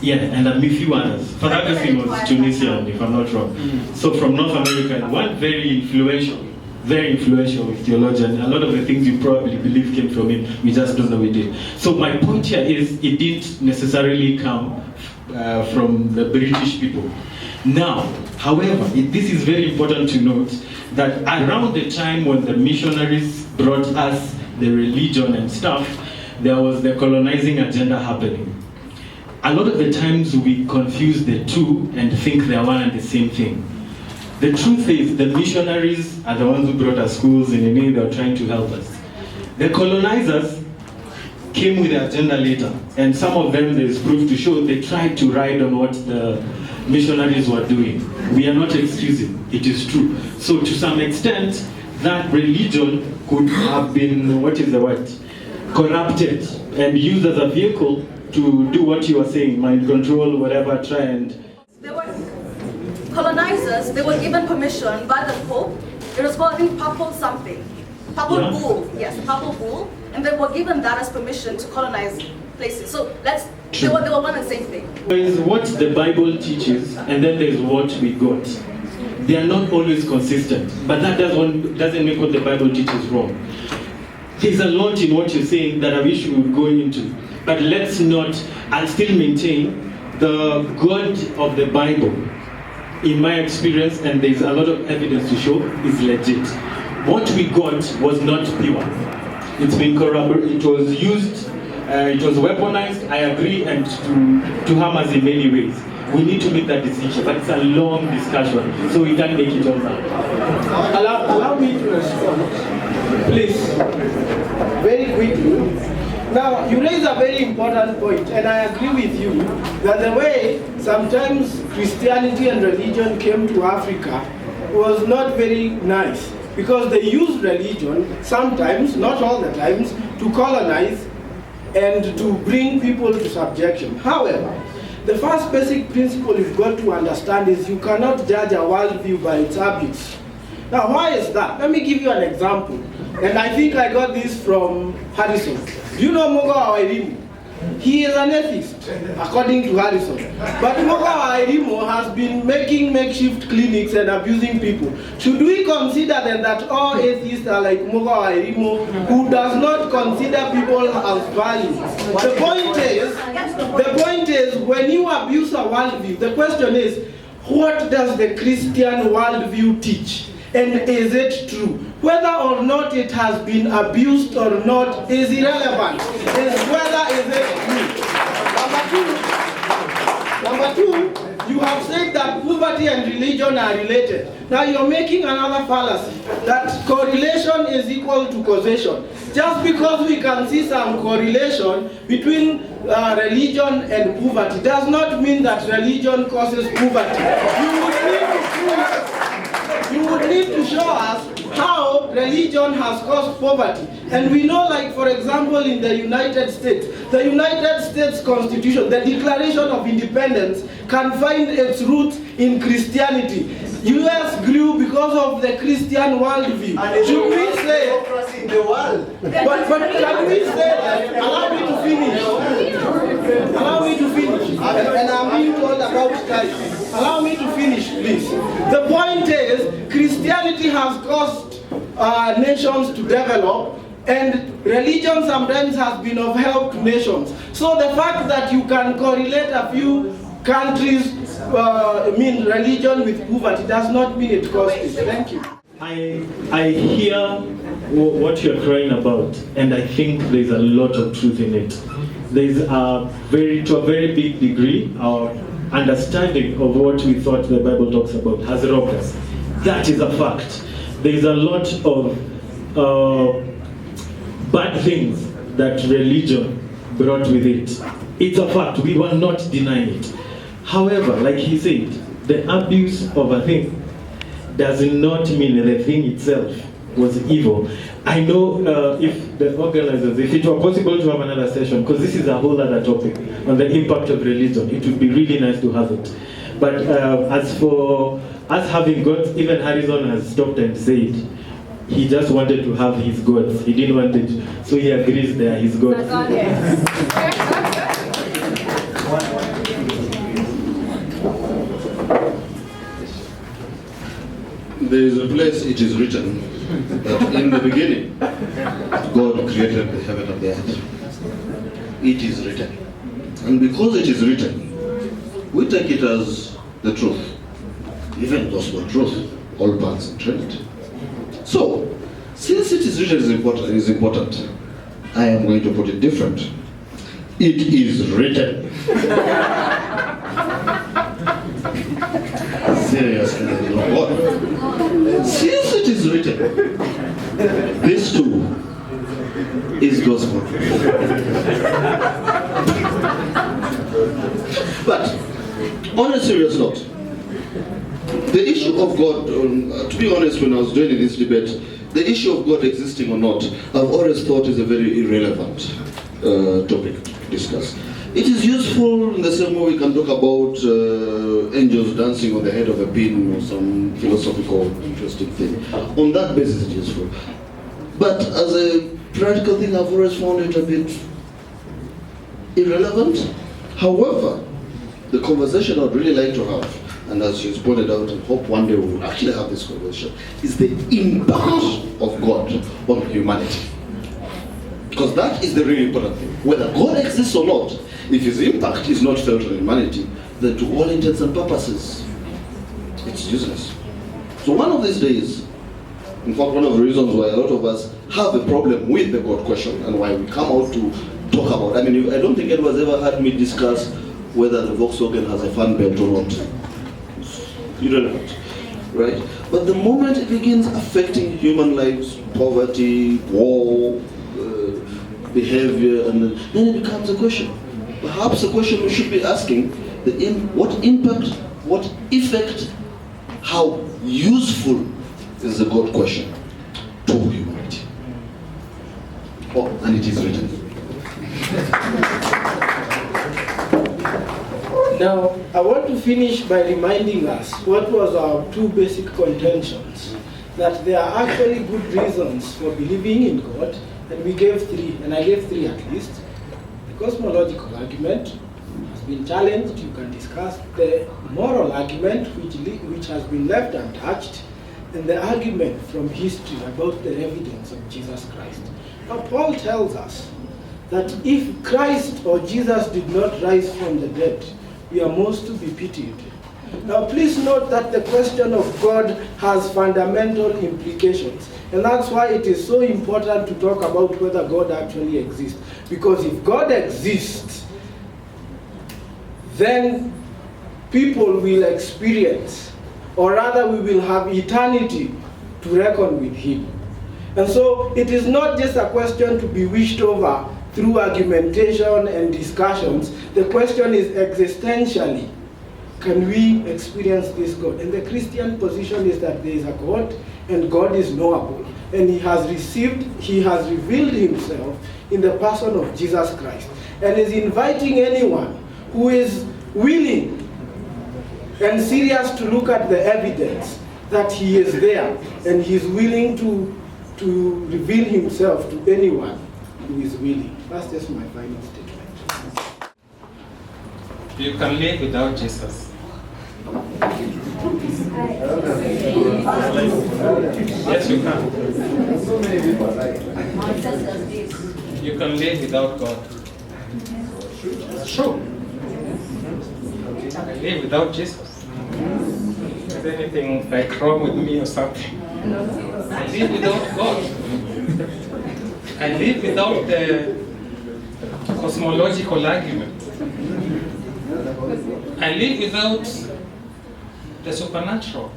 Yeah, and a few others. Father Augustine was Tunisian, if I'm not wrong. So from North America, one very influential theologian. A lot of the things you probably believe came from him, we just don't know it did. So my point here is, it didn't necessarily come from the British people. Now, however, this is very important to note that around the time when the missionaries brought us the religion and stuff, there was the colonizing agenda happening. A lot of the times we confuse the two and think they are one and the same thing. The truth is, the missionaries are the ones who brought us schools, and they were trying to help us. The colonizers came with the agenda later, and some of them, there's proof to show, they tried to ride on what the missionaries were doing. We are not excusing, it is true. So to some extent, that religion could have been, corrupted and used as a vehicle to do what you are saying, mind control, whatever, try and... They were colonizers, they were given permission by the Pope. It was called, I think, Papal something. Papal Bull, yes, Papal Bull. And they were given that as permission to colonize places. So they were one and the same thing. There is what the Bible teaches, and then there's what we got. They are not always consistent, but that doesn't make what the Bible teaches wrong. There's a lot in what you're saying that I wish we would go into, but let's not, I'll still maintain the God of the Bible, in my experience, and there's a lot of evidence to show, is legit. What we got was not pure. It's been corroborated, it was used, it was weaponized, I agree, and to harm us in many ways. We need to make that decision, but it's a long discussion, so we can't make it all now. Allow me to respond, please, very quickly. Now, you raise a very important point, and I agree with you that the way sometimes Christianity and religion came to Africa was not very nice, because they used religion sometimes, not all the times, to colonize and to bring people to subjection. However, the first basic principle you've got to understand is you cannot judge a worldview by its habits. Now, why is that? Let me give you an example. And I think I got this from Harrison. Do you know Moga Wairimu? He is an atheist, according to Harrison. But Moga Wairimu has been making makeshift clinics and abusing people. Should we consider then that all atheists are like Moga Wairimu, who does not consider people as value? The point is, when you abuse a worldview, the question is, what does the Christian worldview teach? And is it true? Whether or not it has been abused or not is irrelevant. It's whether is it true. Number two, you have said that poverty and religion are related. Now you're making another fallacy, that correlation is equal to causation. Just because we can see some correlation between religion and poverty does not mean that religion causes poverty. You would need to show us how religion has caused poverty. And we know, like for example, in the United States Constitution, the Declaration of Independence can find its roots in Christianity. US grew because of the Christian worldview. Should we say democracy in the world? But can we say that? Allow me to finish. Allow me to finish. And I'm being told about time. Allow me to finish, please. The point is, Christianity has caused nations to develop, and religion sometimes has been of help to nations. So the fact that you can correlate a few countries, religion with poverty does not mean it caused it. Thank you. I hear what you're crying about, and I think there's a lot of truth in it. There's to a very big degree, our understanding of what we thought the Bible talks about has robbed us. That is a fact. There's a lot of bad things that religion brought with it. It's a fact. We were not denying it. However, like he said, the abuse of a thing does not mean the thing itself was evil. I know if the organizers, if it were possible to have another session, because this is a whole other topic on the impact of religion, it would be really nice to have it. But as for us having gods, even Harrison has stopped and said he just wanted to have his gods. He didn't want it, so he agrees they are his gods. There is a place it is written that in the beginning, God created the heaven and the earth. It is written. And because it is written, we take it as the truth, even gospel truth, all parts and Trinity. So, since it is written is important, I am going to put it different. It is written. Seriously, God. Since it is written, this too is gospel. But on a serious note, the issue of God, to be honest, when I was joining this debate, the issue of God existing or not, I've always thought is a very irrelevant topic to discuss. It is useful in the same way we can talk about angels dancing on the head of a pin or some philosophical interesting thing. On that basis it is useful. But as a practical thing, I've always found it a bit irrelevant. However, the conversation I'd really like to have, and as she's pointed out, and hope one day we will actually have this conversation, is the impact of God on humanity. Because that is the really important thing. Whether God exists or not, if his impact is not felt on humanity, then to all intents and purposes, it's useless. So one of these days, in fact, one of the reasons why a lot of us have a problem with the God question and why we come out to talk about, I mean, I don't think anyone's ever heard me discuss whether the Volkswagen has a fan belt or not. It's irrelevant, right? But the moment it begins affecting human lives, poverty, war, behavior, and then it becomes a question. Perhaps a question we should be asking, what impact, what effect, how useful is the God question to humanity? Oh, and it is written. Now, I want to finish by reminding us what was our two basic contentions. That there are actually good reasons for believing in God, And we gave three, and I gave three at least. The cosmological argument has been challenged. You can discuss the moral argument, which has been left untouched, and the argument from history about the evidence of Jesus Christ. Now, Paul tells us that if Christ or Jesus did not rise from the dead, we are most to be pitied. Now, please note that the question of God has fundamental implications. And that's why it is so important to talk about whether God actually exists. Because if God exists, then people will experience, or rather we will have eternity to reckon with him. And so it is not just a question to be wished over through argumentation and discussions. The question is existentially, can we experience this God? And the Christian position is that there is a God, and God is knowable. And he has revealed himself in the person of Jesus Christ, and is inviting anyone who is willing and serious to look at the evidence that he is there, and he is willing to reveal himself to anyone who is willing. That's just my final statement. You can live without Jesus. Yes, you can. You can live without God. It's true. You can live without Jesus. Is there anything like wrong with me or something? I live without God. I live without the cosmological argument. I live without the supernatural.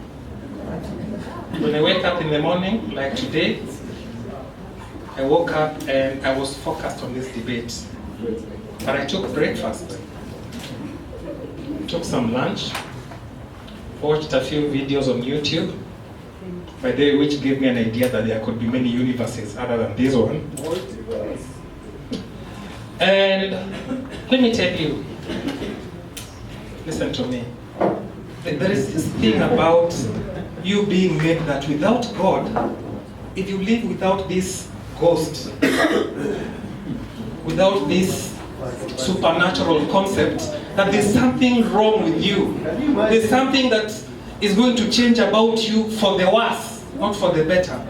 When I wake up in the morning, like today, I woke up and I was focused on this debate. But I took breakfast, took some lunch, watched a few videos on YouTube, by the way, which gave me an idea that there could be many universes other than this one. And let me tell you, listen to me. There is this thing about you being made that without God, if you live without this ghost, without this supernatural concept, that there's something wrong with you. There's something that is going to change about you for the worse, not for the better.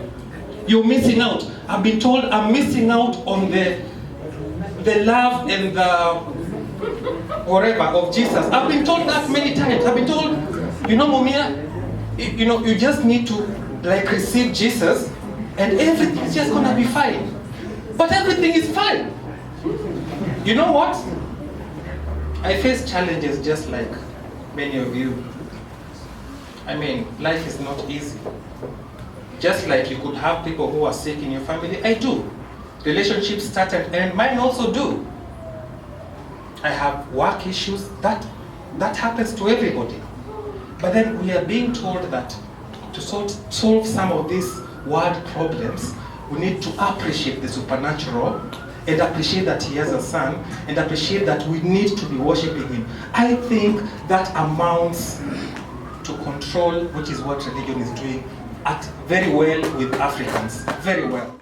You're missing out. I've been told I'm missing out on the love and the whatever of Jesus. I've been told that many times. I've been told, you know, Mumia, you just need to like receive Jesus and everything's just gonna be fine. But everything is fine. You know what? I face challenges just like many of you. I mean, life is not easy. Just like you could have people who are sick in your family, I do. Relationships start and end, mine also do. I have work issues, that happens to everybody. But then we are being told that to solve some of these world problems, we need to appreciate the supernatural and appreciate that he has a son and appreciate that we need to be worshiping him. I think that amounts to control, which is what religion is doing very well with Africans, very well.